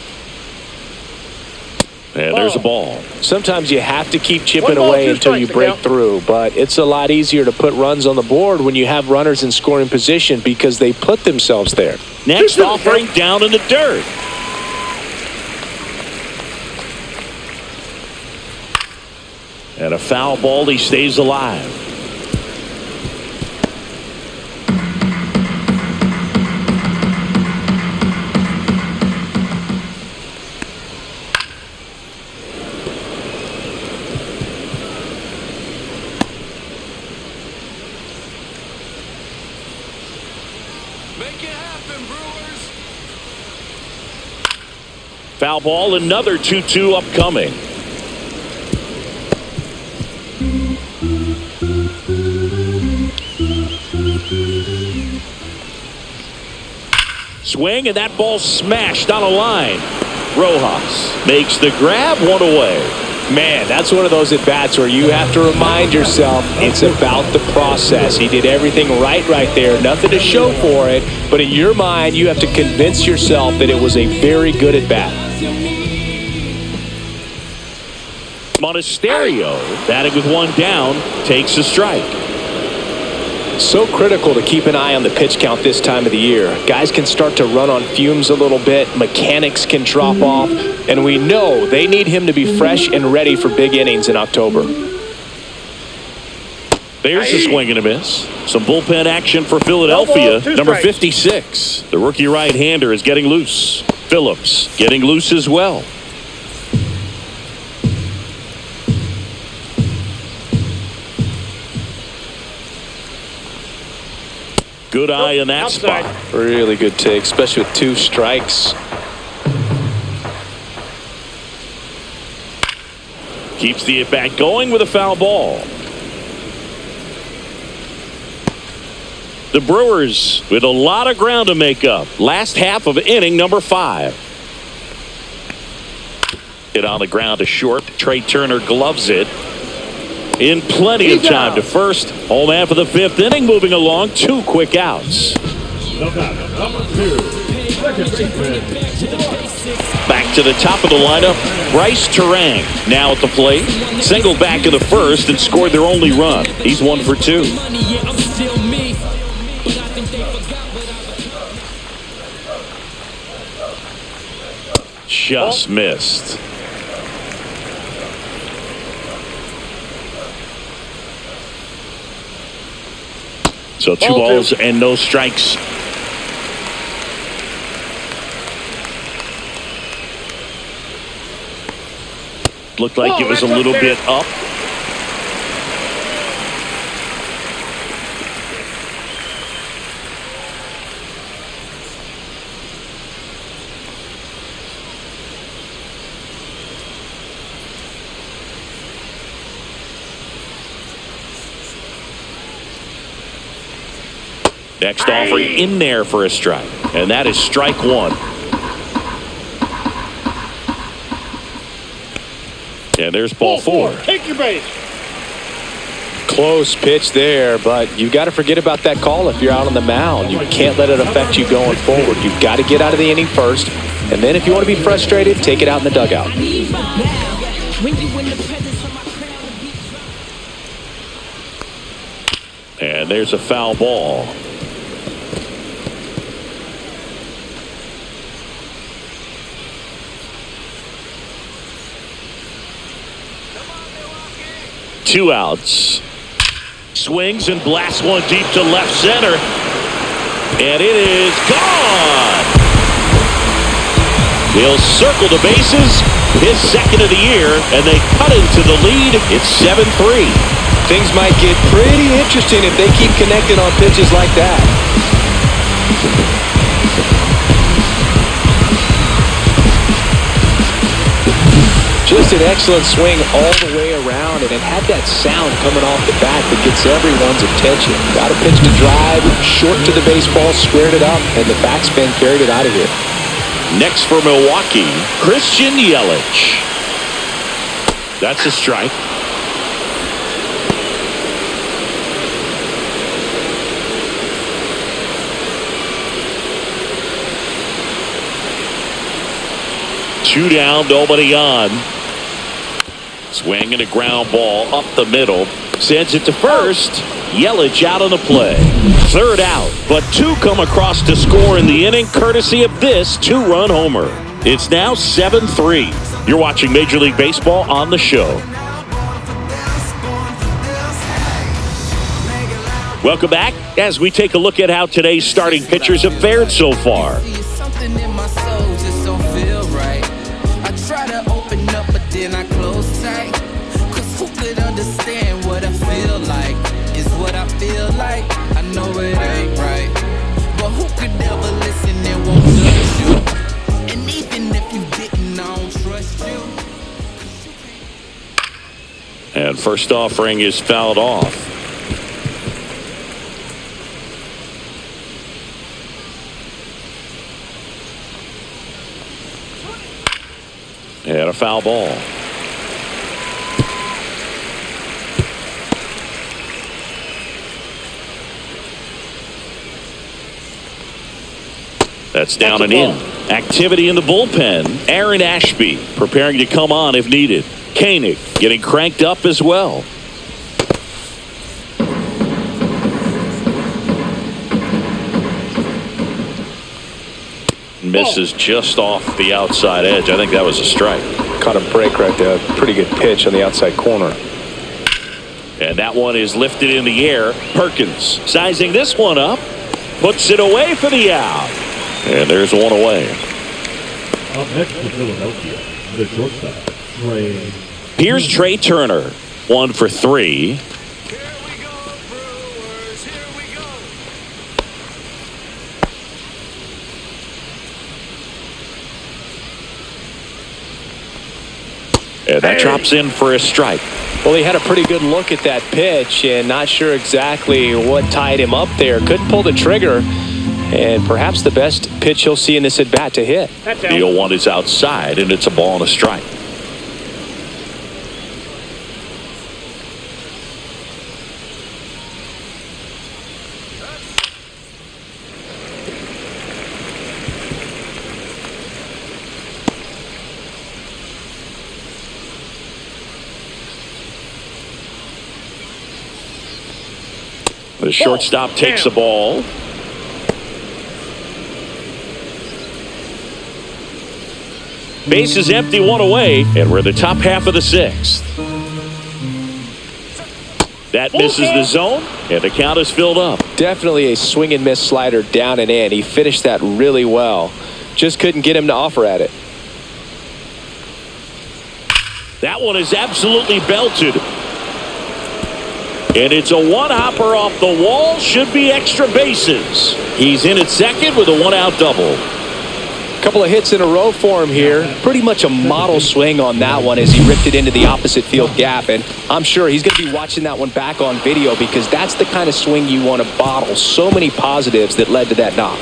Speaker 1: And there's a ball.
Speaker 2: Sometimes you have to keep chipping away until you break through, but it's a lot easier to put runs on the board when you have runners in scoring position because they put themselves there.
Speaker 1: Next offering down in the dirt. And a foul ball. He stays alive. Foul ball, another 2-2 upcoming. Swing, and that ball smashed on a line. Rojas makes the grab, one away.
Speaker 2: Man, that's one of those at-bats where you have to remind yourself it's about the process. He did everything right there. Nothing to show for it, but in your mind, you have to convince yourself that it was a very good at-bat.
Speaker 1: Monasterio, batting with one down, takes a strike.
Speaker 2: So critical to keep an eye on the pitch count this time of the year. Guys can start to run on fumes a little bit. Mechanics can drop off. And we know they need him to be fresh and ready for big innings in October.
Speaker 1: There's a swing and a miss. Some bullpen action for Philadelphia. Number 56. The rookie right-hander is getting loose. Phillips getting loose as well. Good eye in that spot.
Speaker 2: Really good take, especially with 2 strikes.
Speaker 1: Keeps the at-bat going with a foul ball. The Brewers with a lot of ground to make up. Last half of inning number 5. Hit on the ground to short. Trey Turner gloves it. In plenty of time to first. Home half of the 5th inning, moving along. 2 quick outs. Back to the top of the lineup, Bryce Turang now at the plate. Singled back in the first and scored their only run. He's 1 for 2. Just missed. So 2 balls and no strikes. Looked like it was a little bit up. Next offering in there for a strike. And that is strike 1. And there's ball 4.
Speaker 3: Take your base.
Speaker 2: Close pitch there, but you got to forget about that call if you're out on the mound. You can't let it affect you going forward. You've got to get out of the inning first, and then if you want to be frustrated, take it out in the dugout.
Speaker 1: And there's a foul ball. Two outs. swings and blasts one deep to left center. And it is gone. He'll circle the bases, his second of the year, and they cut into the lead. It's 7-3.
Speaker 2: Things might get pretty interesting if they keep connecting on pitches like that. Just an excellent swing all the way around, and it had that sound coming off the bat that gets everyone's attention. Got a pitch to drive, short to the baseball, squared it up, and the backspin carried it out of here.
Speaker 1: Next for Milwaukee, Christian Yelich. That's a strike. Two down, nobody on. Swing and a ground ball up the middle. Sends it to first. Yelich out on the play. Third out, but two come across to score in the inning, courtesy of this two-run homer. It's now 7-3. You're watching Major League Baseball on the show. Welcome back as we take a look at how today's starting pitchers have fared so far.
Speaker 4: Something in my soul just don't feel right. I try to open up, but then I close tight. Cause who could understand what I feel like? Is what I feel like. I know it ain't right. But who could ever listen and won't judge you? And even if you didn't, I don't trust you.
Speaker 1: And first offering is fouled off. And a foul ball. That's down and in. Activity in the bullpen. Aaron Ashby preparing to come on if needed. Koenig getting cranked up as well. Misses just off the outside edge. I think that was a strike.
Speaker 2: Caught a break right there. Pretty good pitch on the outside corner.
Speaker 1: And that one is lifted in the air. Perkins sizing this one up. Puts it away for the out. And there's one away.
Speaker 7: Up next to Philadelphia, the shortstop, Trey.
Speaker 1: Here's Trey Turner. 1 for 3. And that drops in for a strike.
Speaker 2: Well, he had a pretty good look at that pitch and not sure exactly what tied him up there. Couldn't pull the trigger. And perhaps the best pitch he'll see in this at-bat to hit.
Speaker 1: The 0-1 is outside, and it's a ball and a strike. The shortstop takes the ball. Base is empty, one away, and we're in the top half of the 6th. That misses the zone, and the count is filled up.
Speaker 2: Definitely a swing and miss slider down and in. He finished that really well. Just couldn't get him to offer at it.
Speaker 1: That one is absolutely belted. And it's a one-hopper off the wall. Should be extra bases. He's in at second with a one-out double.
Speaker 2: Couple of hits in a row for him here. Pretty much a model swing on that one as he ripped it into the opposite field gap. And I'm sure he's going to be watching that one back on video because that's the kind of swing you want to bottle. So many positives that led to that knock.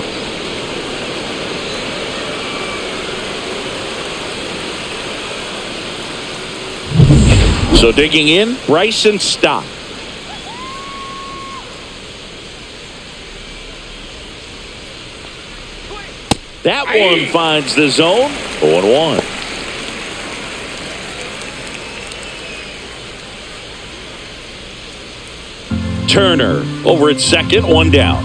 Speaker 1: So digging in, Rice and Stock. That one finds the zone. 0-1. Turner over at second, one down.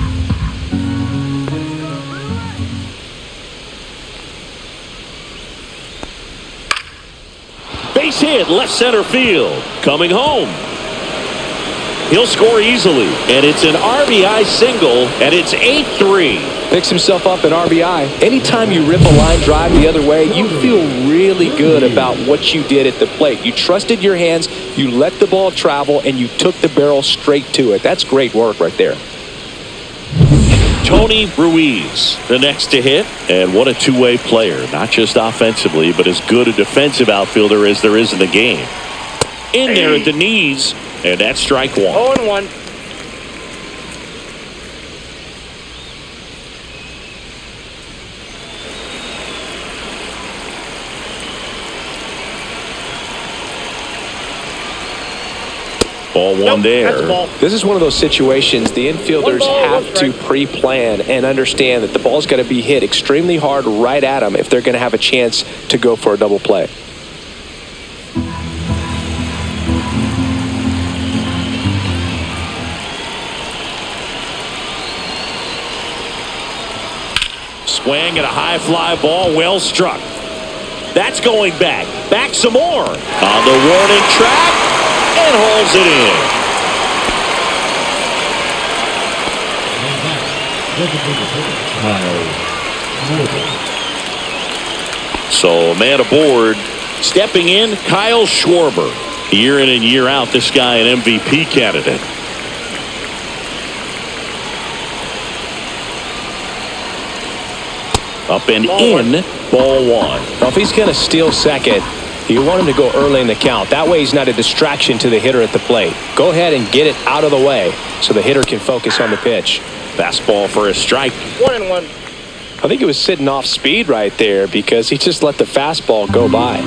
Speaker 1: Base hit, left center field. Coming home. He'll score easily, and it's an RBI single, and it's 8-3.
Speaker 2: Picks himself up an RBI. Anytime you rip a line drive the other way, you feel really good about what you did at the plate. You trusted your hands, you let the ball travel, and you took the barrel straight to it. That's great work right there.
Speaker 1: Tony Ruiz, the next to hit, and what a two-way player. Not just offensively, but as good a defensive outfielder as there is in the game. In there at the knees, and that's strike one.
Speaker 3: 0-1.
Speaker 1: Ball one there.
Speaker 3: Ball.
Speaker 2: This is one of those situations the infielders have to pre-plan and understand that the ball's got to be hit extremely hard right at them if they're going to have a chance to go for a double play.
Speaker 1: Swing and a high fly ball, well struck. That's going back. Back some more. On the warning track, and hauls it in. So a man aboard. Stepping in, Kyle Schwarber. Year in and year out, this guy an MVP candidate. Up and in, ball one.
Speaker 2: Now, if he's going to steal second, you want him to go early in the count. That way he's not a distraction to the hitter at the plate. Go ahead and get it out of the way so the hitter can focus on the pitch.
Speaker 1: Fastball for a strike.
Speaker 3: 1-1.
Speaker 2: I think he was sitting off speed right there because he just let the fastball go by.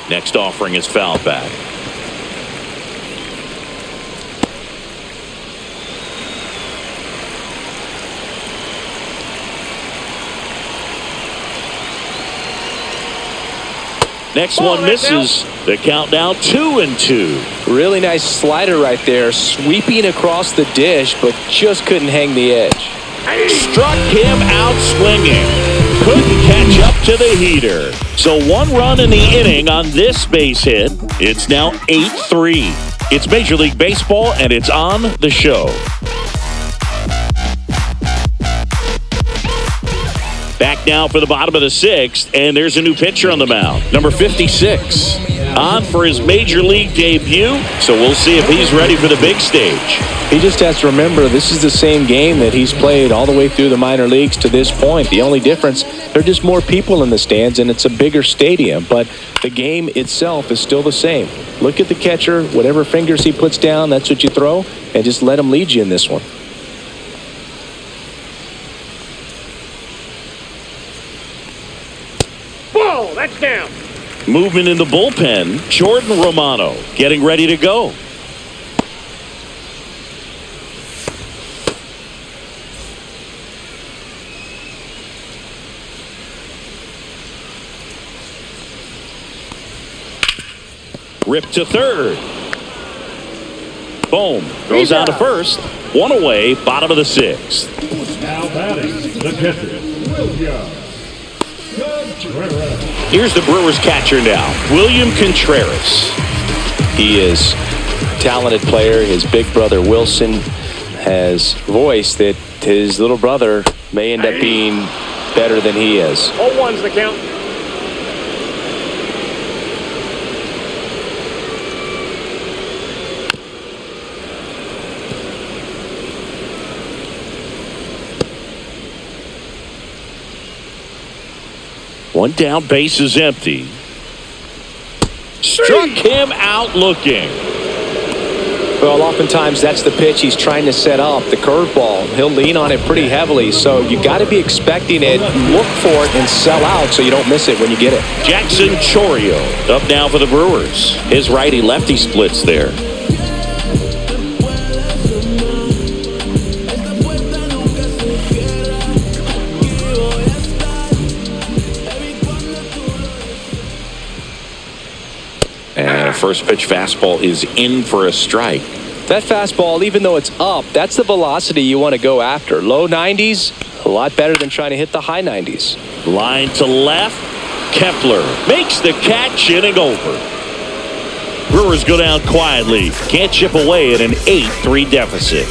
Speaker 1: Next offering is foul back. Next one misses. The count now 2-2.
Speaker 2: Really nice slider right there, sweeping across the dish, but just couldn't hang the edge.
Speaker 1: Struck him out swinging. Couldn't catch up to the heater. So one run in the inning on this base hit. It's now 8-3. It's Major League Baseball, and it's on the show. Back now for the bottom of the sixth, and there's a new pitcher on the mound. Number 56, on for his Major League debut, so we'll see if he's ready for the big stage.
Speaker 2: He just has to remember this is the same game that he's played all the way through the minor leagues to this point. The only difference, there are just more people in the stands, and it's a bigger stadium, but the game itself is still the same. Look at the catcher, whatever fingers he puts down, that's what you throw, and just let him lead you in this one.
Speaker 3: That's down.
Speaker 1: Movement in the bullpen. Jordan Romano getting ready to go. Rip to third. Boom. Goes out to first. One away. Bottom of the sixth.
Speaker 7: Now batting, the catcher, William.
Speaker 1: Here's the Brewers catcher now, William Contreras.
Speaker 2: He is a talented player. His big brother Wilson has voiced that his little brother may end up being better than he is.
Speaker 3: 0-1's the count.
Speaker 1: One down, base is empty. Struck him out looking.
Speaker 2: Well, oftentimes that's the pitch he's trying to set up, the curveball. He'll lean on it pretty heavily, so you got to be expecting it, look for it, and sell out so you don't miss it when you get it.
Speaker 1: Jackson Chourio up now for the Brewers. His righty-lefty splits there. And first pitch fastball is in for a strike.
Speaker 2: That fastball, even though it's up, that's the velocity you want to go after. Low 90s, a lot better than trying to hit the high 90s.
Speaker 1: Line to left. Kepler makes the catch, inning over. Brewers go down quietly. Can't chip away at an 8-3 deficit.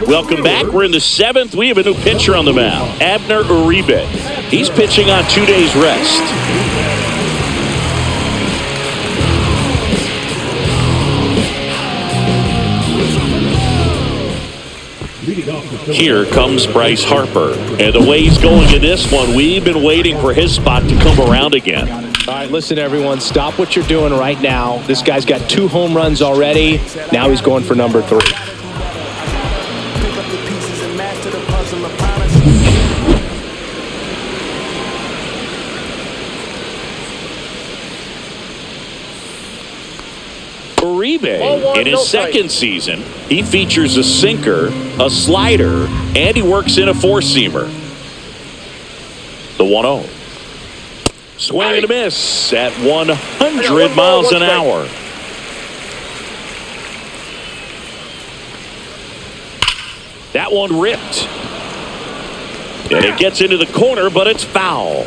Speaker 1: Welcome back. We're in the 7th. We have a new pitcher on the mound, Abner Uribe. He's pitching on 2 days rest. Here comes Bryce Harper. And the way he's going in this one, we've been waiting for his spot to come around again.
Speaker 2: All right, listen, everyone. Stop what you're doing right now. This guy's got 2 home runs already. Now he's going for number 3.
Speaker 1: Uribe, in his second season, he features a sinker, a slider, and he works in a 4-seamer. The 1-0. Swing and a miss at 100 miles an hour. That one ripped. And it gets into the corner, but it's foul.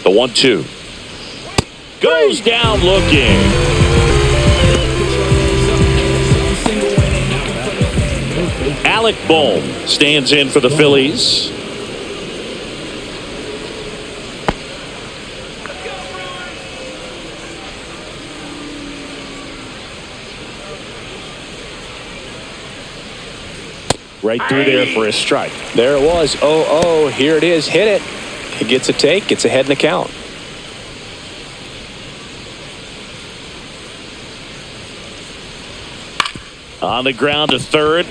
Speaker 1: The 1-2 goes down looking. Alec Bohm stands in for the Phillies. Right through there for a strike.
Speaker 2: There it was. Oh, here it is. Hit it. He gets a take, gets ahead in the count.
Speaker 1: On the ground to third.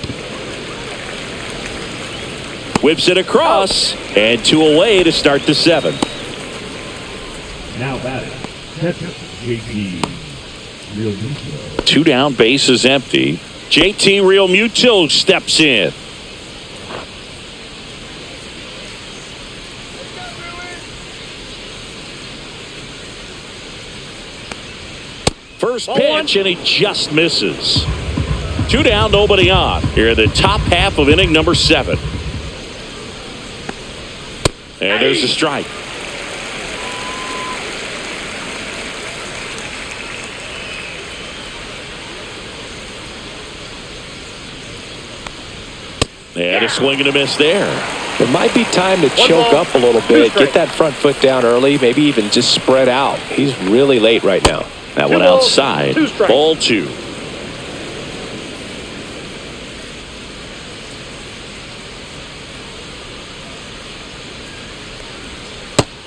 Speaker 1: Whips it across. And 2 away to start the 7th.
Speaker 7: Now batting, catcher, JT Realmuto.
Speaker 1: 2 down, bases empty. JT Realmuto steps in. First pitch, and he just misses. 2 down, nobody on. Here in the top half of inning number 7. And there's a strike. And a swing and a miss there.
Speaker 2: It might be time to choke up a little bit. Get that front foot down early. Maybe even just spread out. He's really late right now.
Speaker 1: That one outside. Ball 2.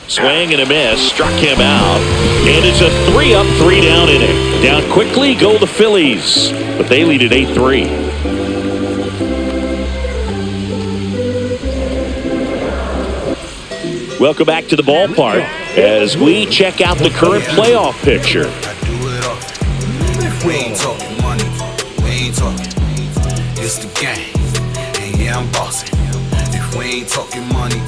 Speaker 1: Swing and a miss. Struck him out. And it's a 3-up, 3-down inning. Down quickly go the Phillies. But they lead at 8-3. Welcome back to the ballpark as we check out the current playoff picture.
Speaker 8: We ain't talking money, we ain't talking. It's the game, and yeah, I'm bossing. If we ain't talking money,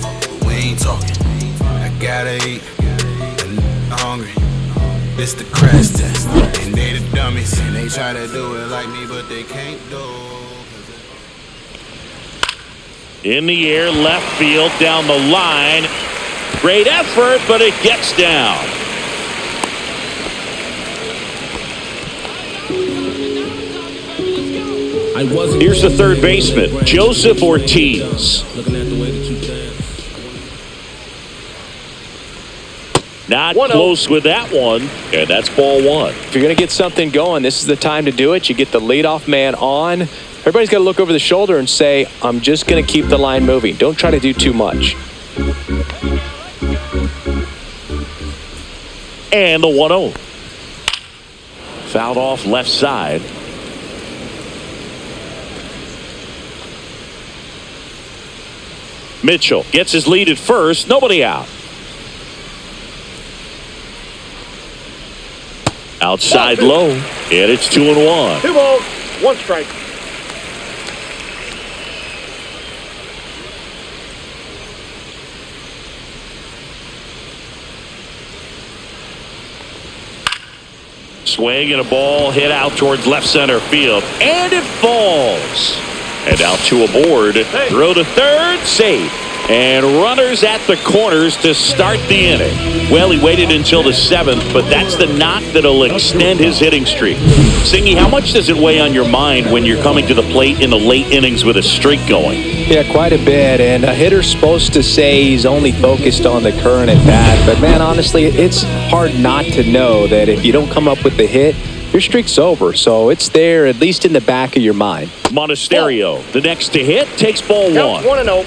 Speaker 8: we ain't talking. I gotta eat, and I'm hungry. It's the crash test, and they the dummies, and they try to do it like me, but they can't do.
Speaker 1: In the air, left field, down the line. Great effort, but it gets down. Here's the third baseman, Joseph Ortiz. Not close with that one, and that's ball 1.
Speaker 2: If you're going to get something going, this is the time to do it. You get the leadoff man on. Everybody's got to look over the shoulder and say, I'm just going to keep the line moving. Don't try to do too much.
Speaker 1: And the 1-0. Fouled off left side. Mitchell gets his lead at first. Nobody out. Outside low, and it's 2-1.
Speaker 3: 2 balls, 1 strike.
Speaker 1: Swing and a ball hit out towards left center field, and it falls. And now 2 aboard. Throw to third, safe. And runners at the corners to start the inning. Well, he waited until the 7th, but that's the knock that'll extend his hitting streak. Singy, how much does it weigh on your mind when you're coming to the plate in the late innings with a streak going?
Speaker 2: Yeah, quite a bit. And a hitter's supposed to say he's only focused on the current at bat. But, man, honestly, it's hard not to know that if you don't come up with the hit, your streak's over. So it's there, at least in the back of your mind.
Speaker 1: Monasterio, the next to hit, takes ball 1.
Speaker 3: 1-0.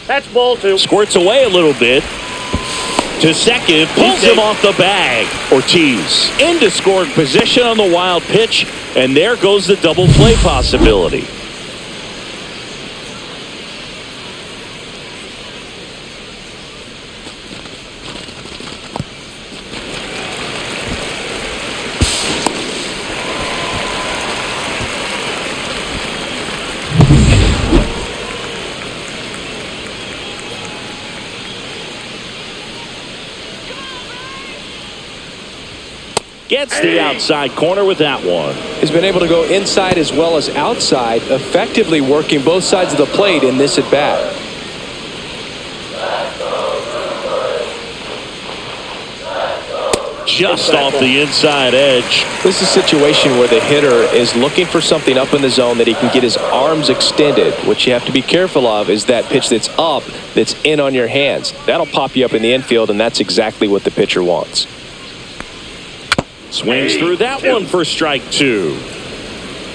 Speaker 3: That's ball 2.
Speaker 1: Squirts away a little bit. To second, pulls him off the bag. Ortiz into scoring position on the wild pitch, and there goes the double play possibility. Gets the outside corner with that one.
Speaker 2: He's been able to go inside as well as outside, effectively working both sides of the plate in this at bat.
Speaker 1: Just off the inside edge.
Speaker 2: This is a situation where the hitter is looking for something up in the zone that he can get his arms extended. What you have to be careful of is that pitch that's up, that's in on your hands. That'll pop you up in the infield, and that's exactly what the pitcher wants.
Speaker 1: Swings through that one for strike 2.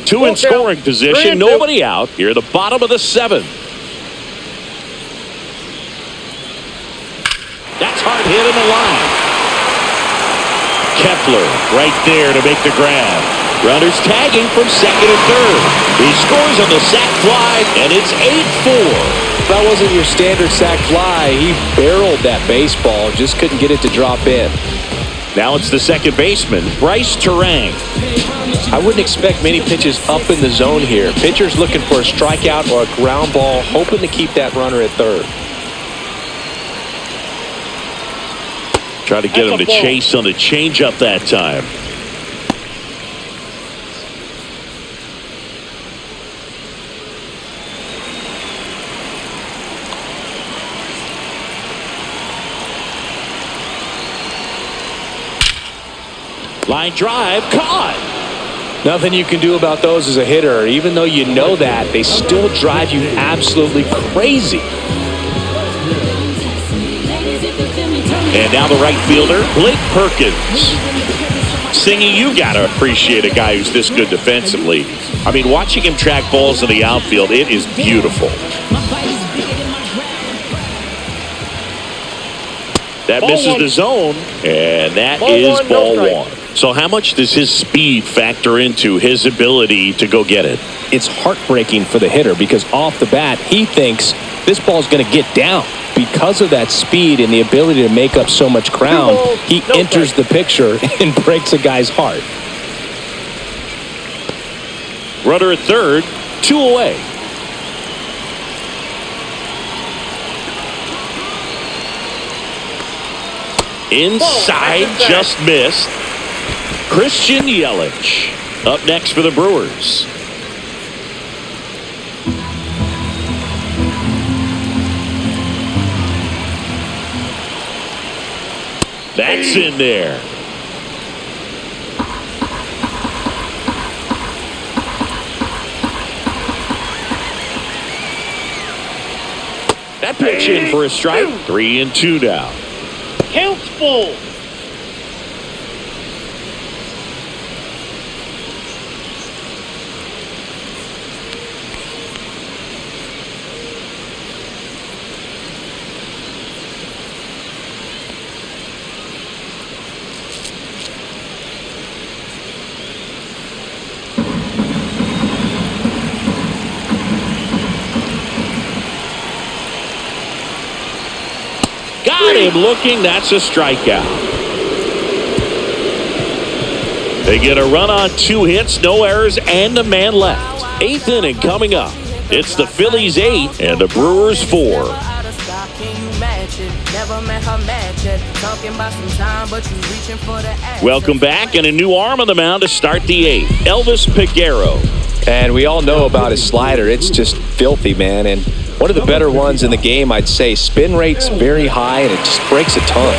Speaker 1: 2 in scoring position, nobody out. Here at the bottom of the 7th. That's hard hit in the line. Kepler right there to make the grab. Runners tagging from second and third. He scores on the sac fly, and it's 8-4.
Speaker 2: That wasn't your standard sac fly. He barreled that baseball, just couldn't get it to drop in.
Speaker 1: Now it's the second baseman, Bryce Terang.
Speaker 2: I wouldn't expect many pitches up in the zone here. Pitcher's looking for a strikeout or a ground ball, hoping to keep that runner at third.
Speaker 1: Try to get him to chase on the changeup that time. Line drive, caught.
Speaker 2: Nothing you can do about those as a hitter. Even though you know that, they still drive you absolutely crazy.
Speaker 1: And now the right fielder, Blake Perkins. Singy, you got to appreciate a guy who's this good defensively. I mean, watching him track balls in the outfield, it is beautiful. That misses the zone, and that is ball 1. So how much does his speed factor into his ability to go get it?
Speaker 2: It's heartbreaking for the hitter because off the bat, he thinks this ball's going to get down. Because of that speed and the ability to make up so much ground, he enters the picture and breaks a guy's heart.
Speaker 1: Runner at third, 2 away. Inside, just missed. Christian Yelich up next for the Brewers. That's in there. That pitch in for a strike. 3-2 now.
Speaker 3: Count's full.
Speaker 1: got him looking. That's a strikeout. They get a run on 2 hits, no errors, and a man left. 8th inning coming up. It's the Phillies 8 and the Brewers 4. Welcome back, and a new arm on the mound to start the 8th. Elvis Peguero.
Speaker 2: And we all know about his slider. It's just filthy, man. And one of the better ones in the game, I'd say. Spin rate's very high, and it just breaks a ton.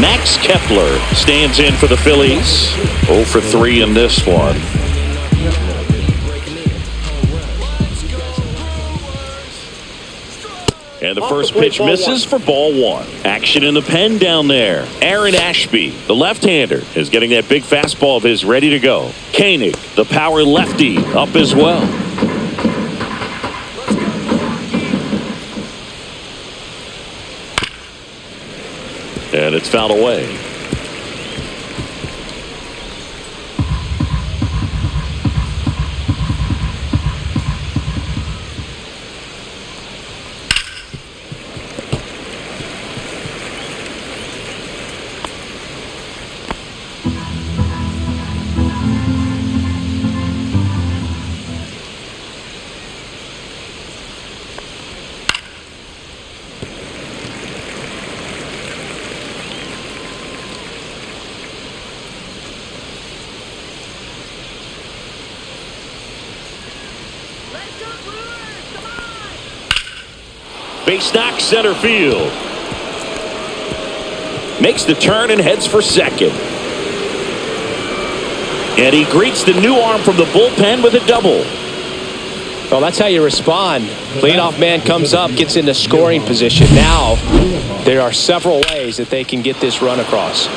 Speaker 1: Max Kepler stands in for the Phillies. 0 for 3 in this one. And the first pitch misses for ball 1. Action in the pen down there. Aaron Ashby, the left-hander, is getting that big fastball of his ready to go. Koenig, the power lefty, up as well. And it's fouled away. Base knock center field. Makes the turn and heads for second. And he greets the new arm from the bullpen with a double.
Speaker 2: Well, that's how you respond. Leadoff man comes up, gets into scoring position. Now, there are several ways that they can get this run across.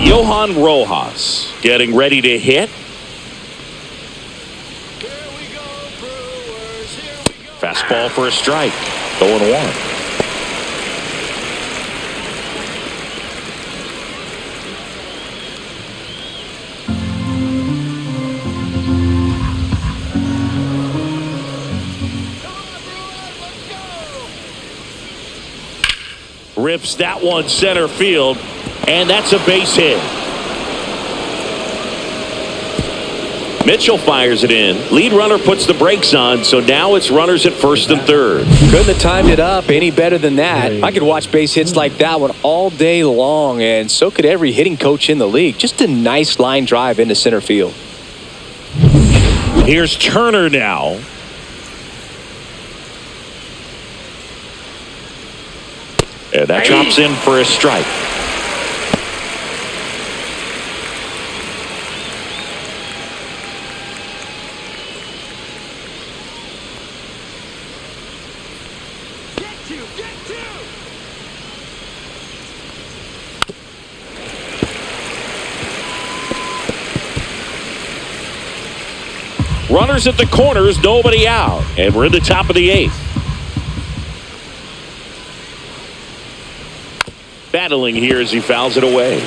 Speaker 1: Johan Rojas getting ready to hit. Fastball for a strike. 0-1. Rips that one center field. And that's a base hit. Mitchell fires it in. Lead runner puts the brakes on, so now it's runners at first and third.
Speaker 2: Couldn't have timed it up any better than that. I could watch base hits like that one all day long, and so could every hitting coach in the league. Just a nice line drive into center field.
Speaker 1: Here's Turner now. And that drops in for a strike. Runners at the corners, nobody out. And we're in the top of the 8th. Battling here as he fouls it away.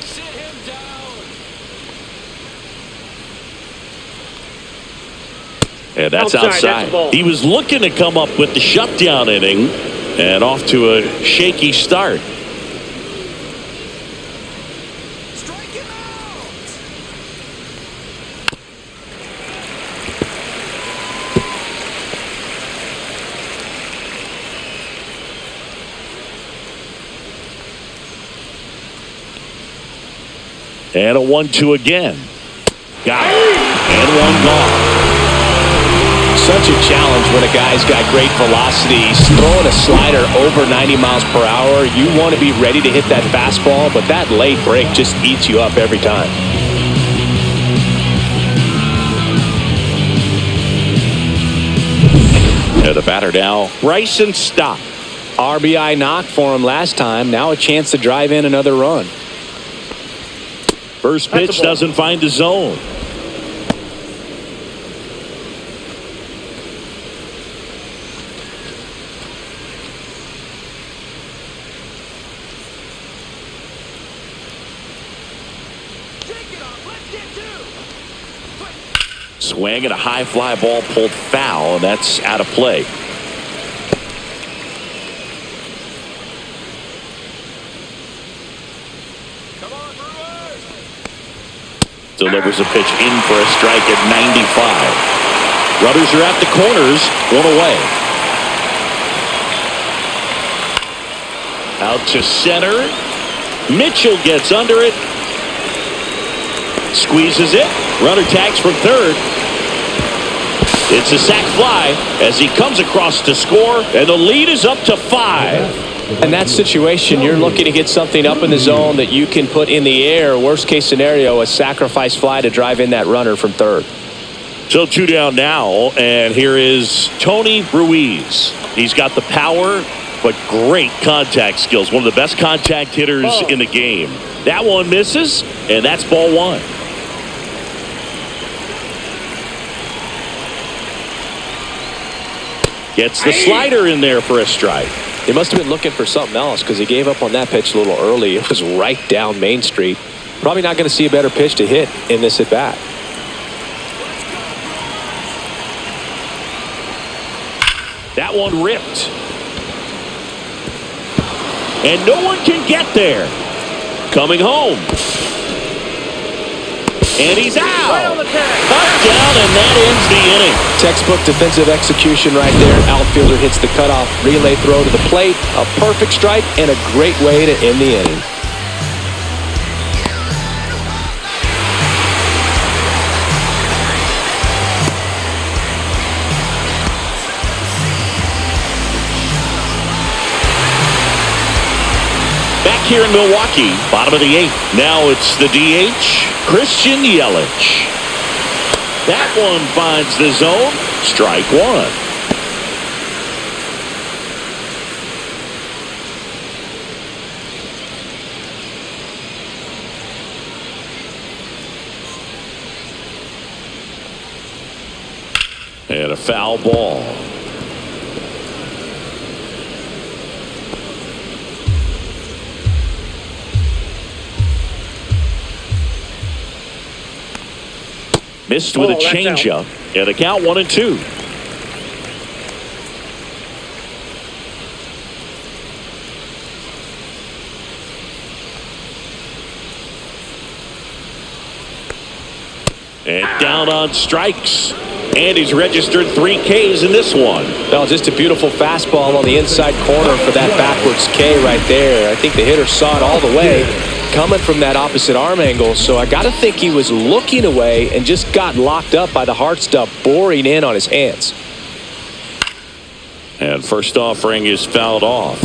Speaker 5: Sit him down.
Speaker 1: And that's outside.
Speaker 3: That's
Speaker 1: He was looking to come up with the shutdown inning and off to a shaky start. And a 1-2 again. Got it. And one gone.
Speaker 2: Such a challenge when a guy's got great velocity. He's throwing a slider over 90 miles per hour. You want to be ready to hit that fastball, but that late break just eats you up every time.
Speaker 1: And the batter now, Bryson Stott.
Speaker 2: RBI knock for him last time. Now a chance to drive in another run.
Speaker 1: First pitch doesn't find the zone. Swing and a high fly ball pulled foul, and that's out of play. Delivers a pitch in for a strike at 95. Runners are at the corners, one away. Out to center. Mitchell gets under it. Squeezes it. Runner tags from third. It's a sac fly as he comes across to score, and the lead is up to 5.
Speaker 2: In that situation, you're looking to get something up in the zone that you can put in the air. Worst case scenario, a sacrifice fly to drive in that runner from third.
Speaker 1: So 2 down now, and here is Tony Ruiz. He's got the power, but great contact skills. One of the best contact hitters in the game. That one misses, and that's ball 1. Gets the slider in there for a strike.
Speaker 2: He must have been looking for something else because he gave up on that pitch a little early. It was right down Main Street. Probably not going to see a better pitch to hit in this at bat.
Speaker 1: That one ripped. And no one can get there. Coming home. And he's out. Up, down, and that ends the inning.
Speaker 2: Textbook defensive execution right there. Outfielder hits the cutoff relay throw to the plate. A perfect strike and a great way to end the inning.
Speaker 1: Back here in Milwaukee, bottom of the 8th. Now it's the DH, Christian Yelich. That one finds the zone. Strike 1. And a foul ball. Missed with a changeup, and the count 1-2. And down on strikes. And he's registered 3 Ks in this one.
Speaker 2: Well, just a beautiful fastball on the inside corner for that backwards K right there. I think the hitter saw it all the way coming from that opposite arm angle. So I got to think he was looking away and just got locked up by the hard stuff boring in on his hands.
Speaker 1: And first offering is fouled off.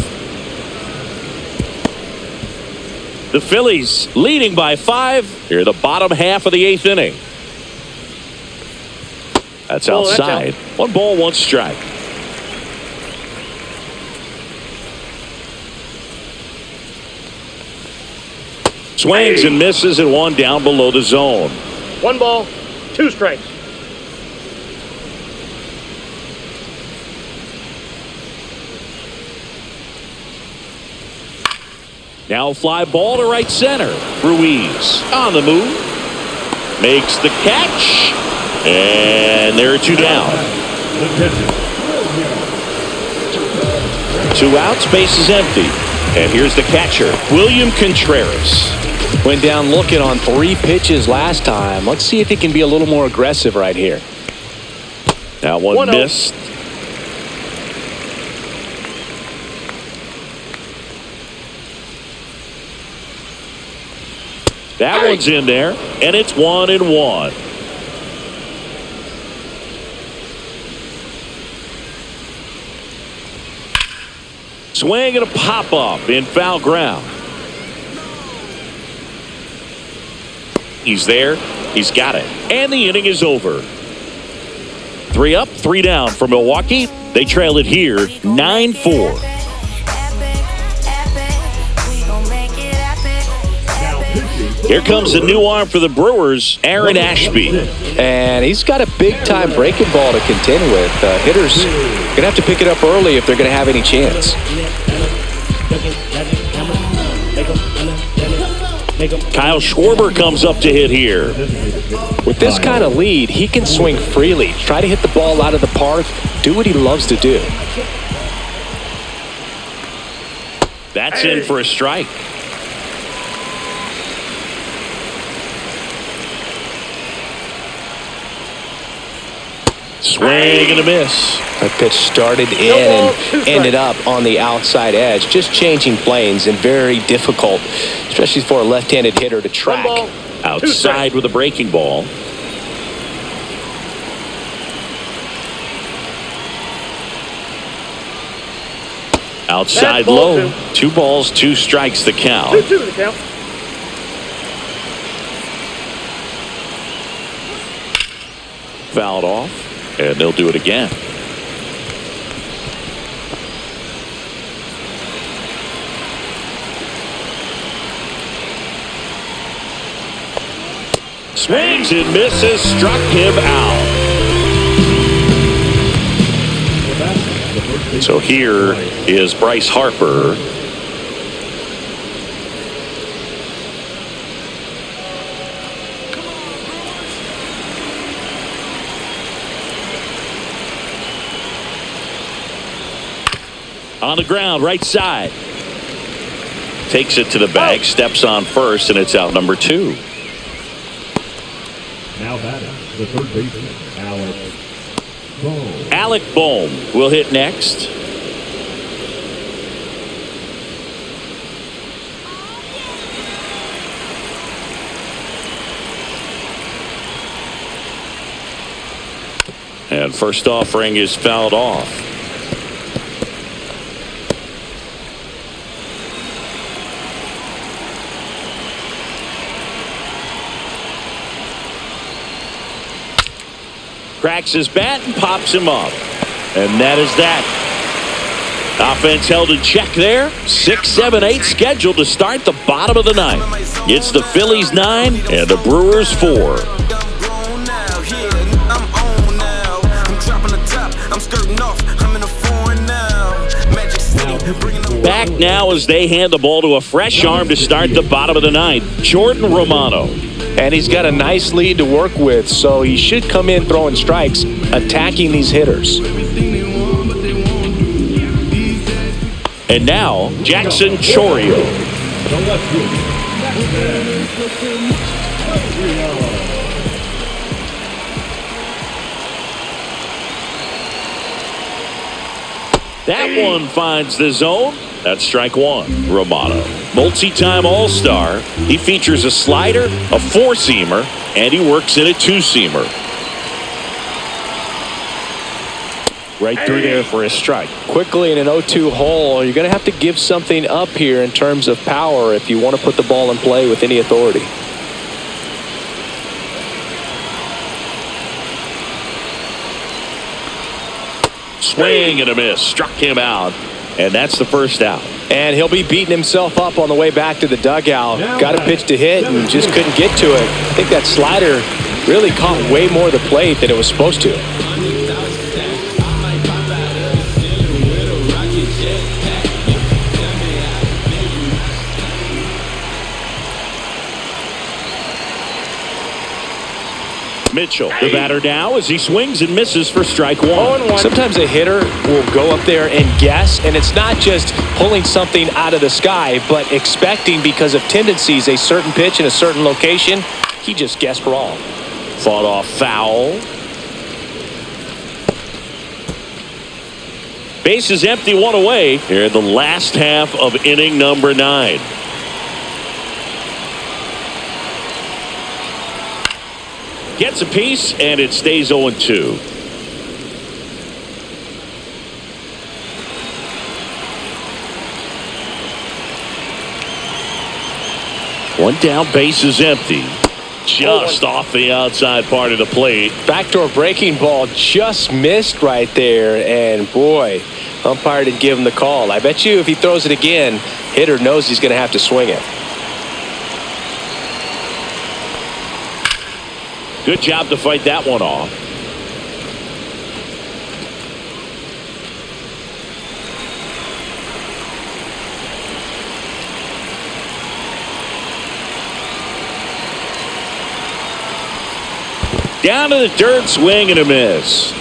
Speaker 1: The Phillies leading by 5 here, the bottom half of the 8th inning. That's outside. 1 ball, 1 strike. Swings and misses, and 1 down below the zone.
Speaker 3: 1 ball, 2 strikes.
Speaker 1: Now fly ball to right center. Ruiz on the move. Makes the catch. And there are 2 down. 2 outs, base is empty. And here's the catcher, William Contreras.
Speaker 2: Went down looking on 3 pitches last time. Let's see if he can be a little more aggressive right here.
Speaker 1: That one missed. That one's in there, and it's 1-1. Swing and a pop-up in foul ground. He's there. He's got it. And the inning is over. 3 up, 3 down for Milwaukee. They trail it here 9-4. Here comes the new arm for the Brewers, Aaron Ashby.
Speaker 2: And he's got a big-time breaking ball to contend with. Hitters going to have to pick it up early if they're going to have any chance.
Speaker 1: Kyle Schwarber comes up to hit here.
Speaker 2: With this kind of lead, he can swing freely, try to hit the ball out of the park, do what he loves to do.
Speaker 1: That's in for a strike. Swing and a miss.
Speaker 2: That pitch started in and ended up on the outside edge, just changing planes and very difficult, especially for a left-handed hitter to track.
Speaker 1: Outside with a breaking ball. Outside low. 2 balls, 2 strikes the count.
Speaker 3: 2-2 the count.
Speaker 1: Fouled off. And they'll do it again. Swings and misses, struck him out. So here is Bryce Harper. On the ground, right side. Takes it to the bag, steps on first, and it's out number 2.
Speaker 7: Now batting, the third baseman, Alec Bohm.
Speaker 1: Alec Bohm will hit next. And first offering is fouled off. Cracks his bat and pops him up. And that is that. Offense held in check there. 6, 7, 8 scheduled to start the bottom of the 9th. It's the Phillies 9 and the Brewers 4. Back now as they hand the ball to a fresh arm to start the bottom of the 9th. Jordan Romano.
Speaker 2: And he's got a nice lead to work with, so he should come in throwing strikes, attacking these hitters.
Speaker 1: And now, Jackson Chourio. That one finds the zone. That's strike 1. Romano, multi-time All-Star. He features a slider, a 4-seamer, and he works in a 2-seamer. Right through there for a strike.
Speaker 2: Quickly in an 0-2 hole, you're going to have to give something up here in terms of power if you want to put the ball in play with any authority.
Speaker 1: Swing and a miss. Struck him out. And that's the first out.
Speaker 2: And he'll be beating himself up on the way back to the dugout. Got a pitch to hit and just couldn't get to it. I think that slider really caught way more of the plate than it was supposed to.
Speaker 1: Mitchell, the batter now as he swings and misses for strike 1.
Speaker 2: Sometimes a hitter will go up there and guess, and it's not just pulling something out of the sky, but expecting because of tendencies a certain pitch in a certain location. He just guessed wrong.
Speaker 1: Fought off foul. Base is empty, 1 away here in the last half of inning number 9. Gets a piece, and it stays 0-2. One down, base is empty. Just off the outside part of the plate.
Speaker 2: Backdoor breaking ball just missed right there, and boy, umpire didn't give him the call. I bet you if he throws it again, hitter knows he's going to have to swing it.
Speaker 1: Good job to fight that one off. Down to the dirt, swing and a miss.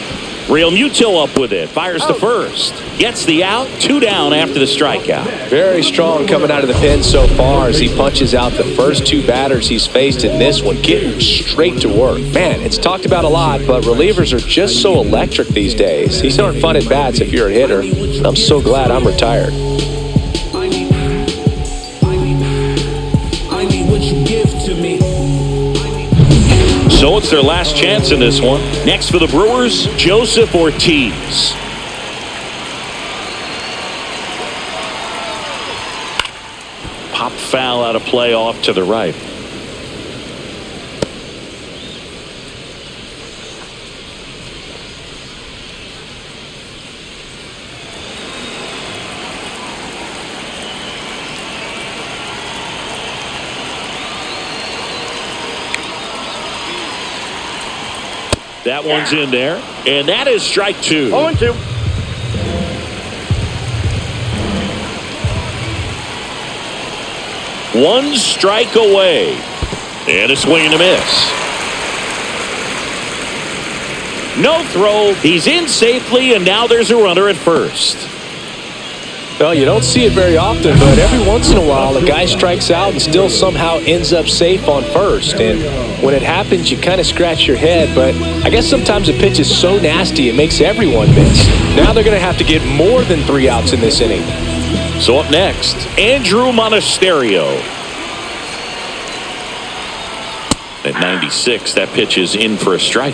Speaker 1: Real Muto up with it. Fires to first. Gets the out. 2 down after the strikeout.
Speaker 2: Very strong coming out of the pen so far as he punches out the first 2 batters he's faced in this one, getting straight to work. Man, it's talked about a lot, but relievers are just so electric these days. These aren't fun at bats if you're a hitter. I'm so glad I'm retired.
Speaker 5: I need what you give to me.
Speaker 1: So it's their last chance in this one. Next for the Brewers, Joseph Ortiz. Pop foul out of play off to the right. That one's in there, and that is strike 2.
Speaker 3: 0-2.
Speaker 1: One strike away, and a swing and a miss. No throw. He's in safely, and now there's a runner at first.
Speaker 2: Well, you don't see it very often, but every once in a while a guy strikes out and still somehow ends up safe on first. And when it happens, you kind of scratch your head, but I guess sometimes a pitch is so nasty it makes everyone miss. Now they're going to have to get more than 3 outs in this inning.
Speaker 1: So up next, Andrew Monasterio. At 96, that pitch is in for a strike.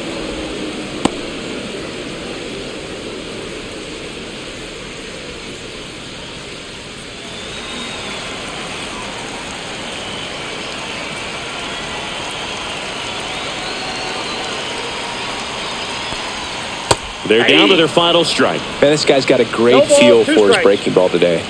Speaker 1: They're down to their final strike.
Speaker 2: Man, this guy's got a great
Speaker 3: No ball,
Speaker 2: feel
Speaker 3: 2
Speaker 2: for his
Speaker 3: strikes.
Speaker 2: breaking ball today.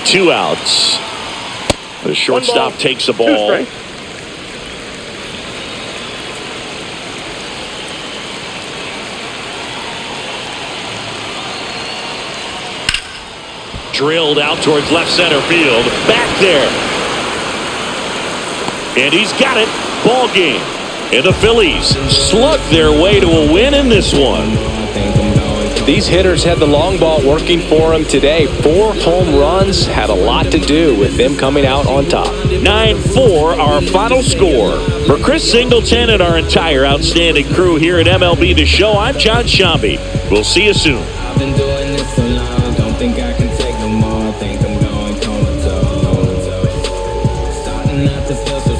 Speaker 1: Two outs. The shortstop takes the ball. Drilled out towards left center field. Back there. And he's got it. Ball game. And the Phillies slug their way to a win in this one.
Speaker 2: These hitters had the long ball working for them today. 4 home runs had a lot to do with them coming out on top.
Speaker 1: 9-4 our final score. For Chris Singleton and our entire outstanding crew here at MLB The Show, I'm John Shambi. We'll see you soon.
Speaker 5: I've been doing this so long, don't think I can take no more. I think I'm going comatose. Starting not to feel so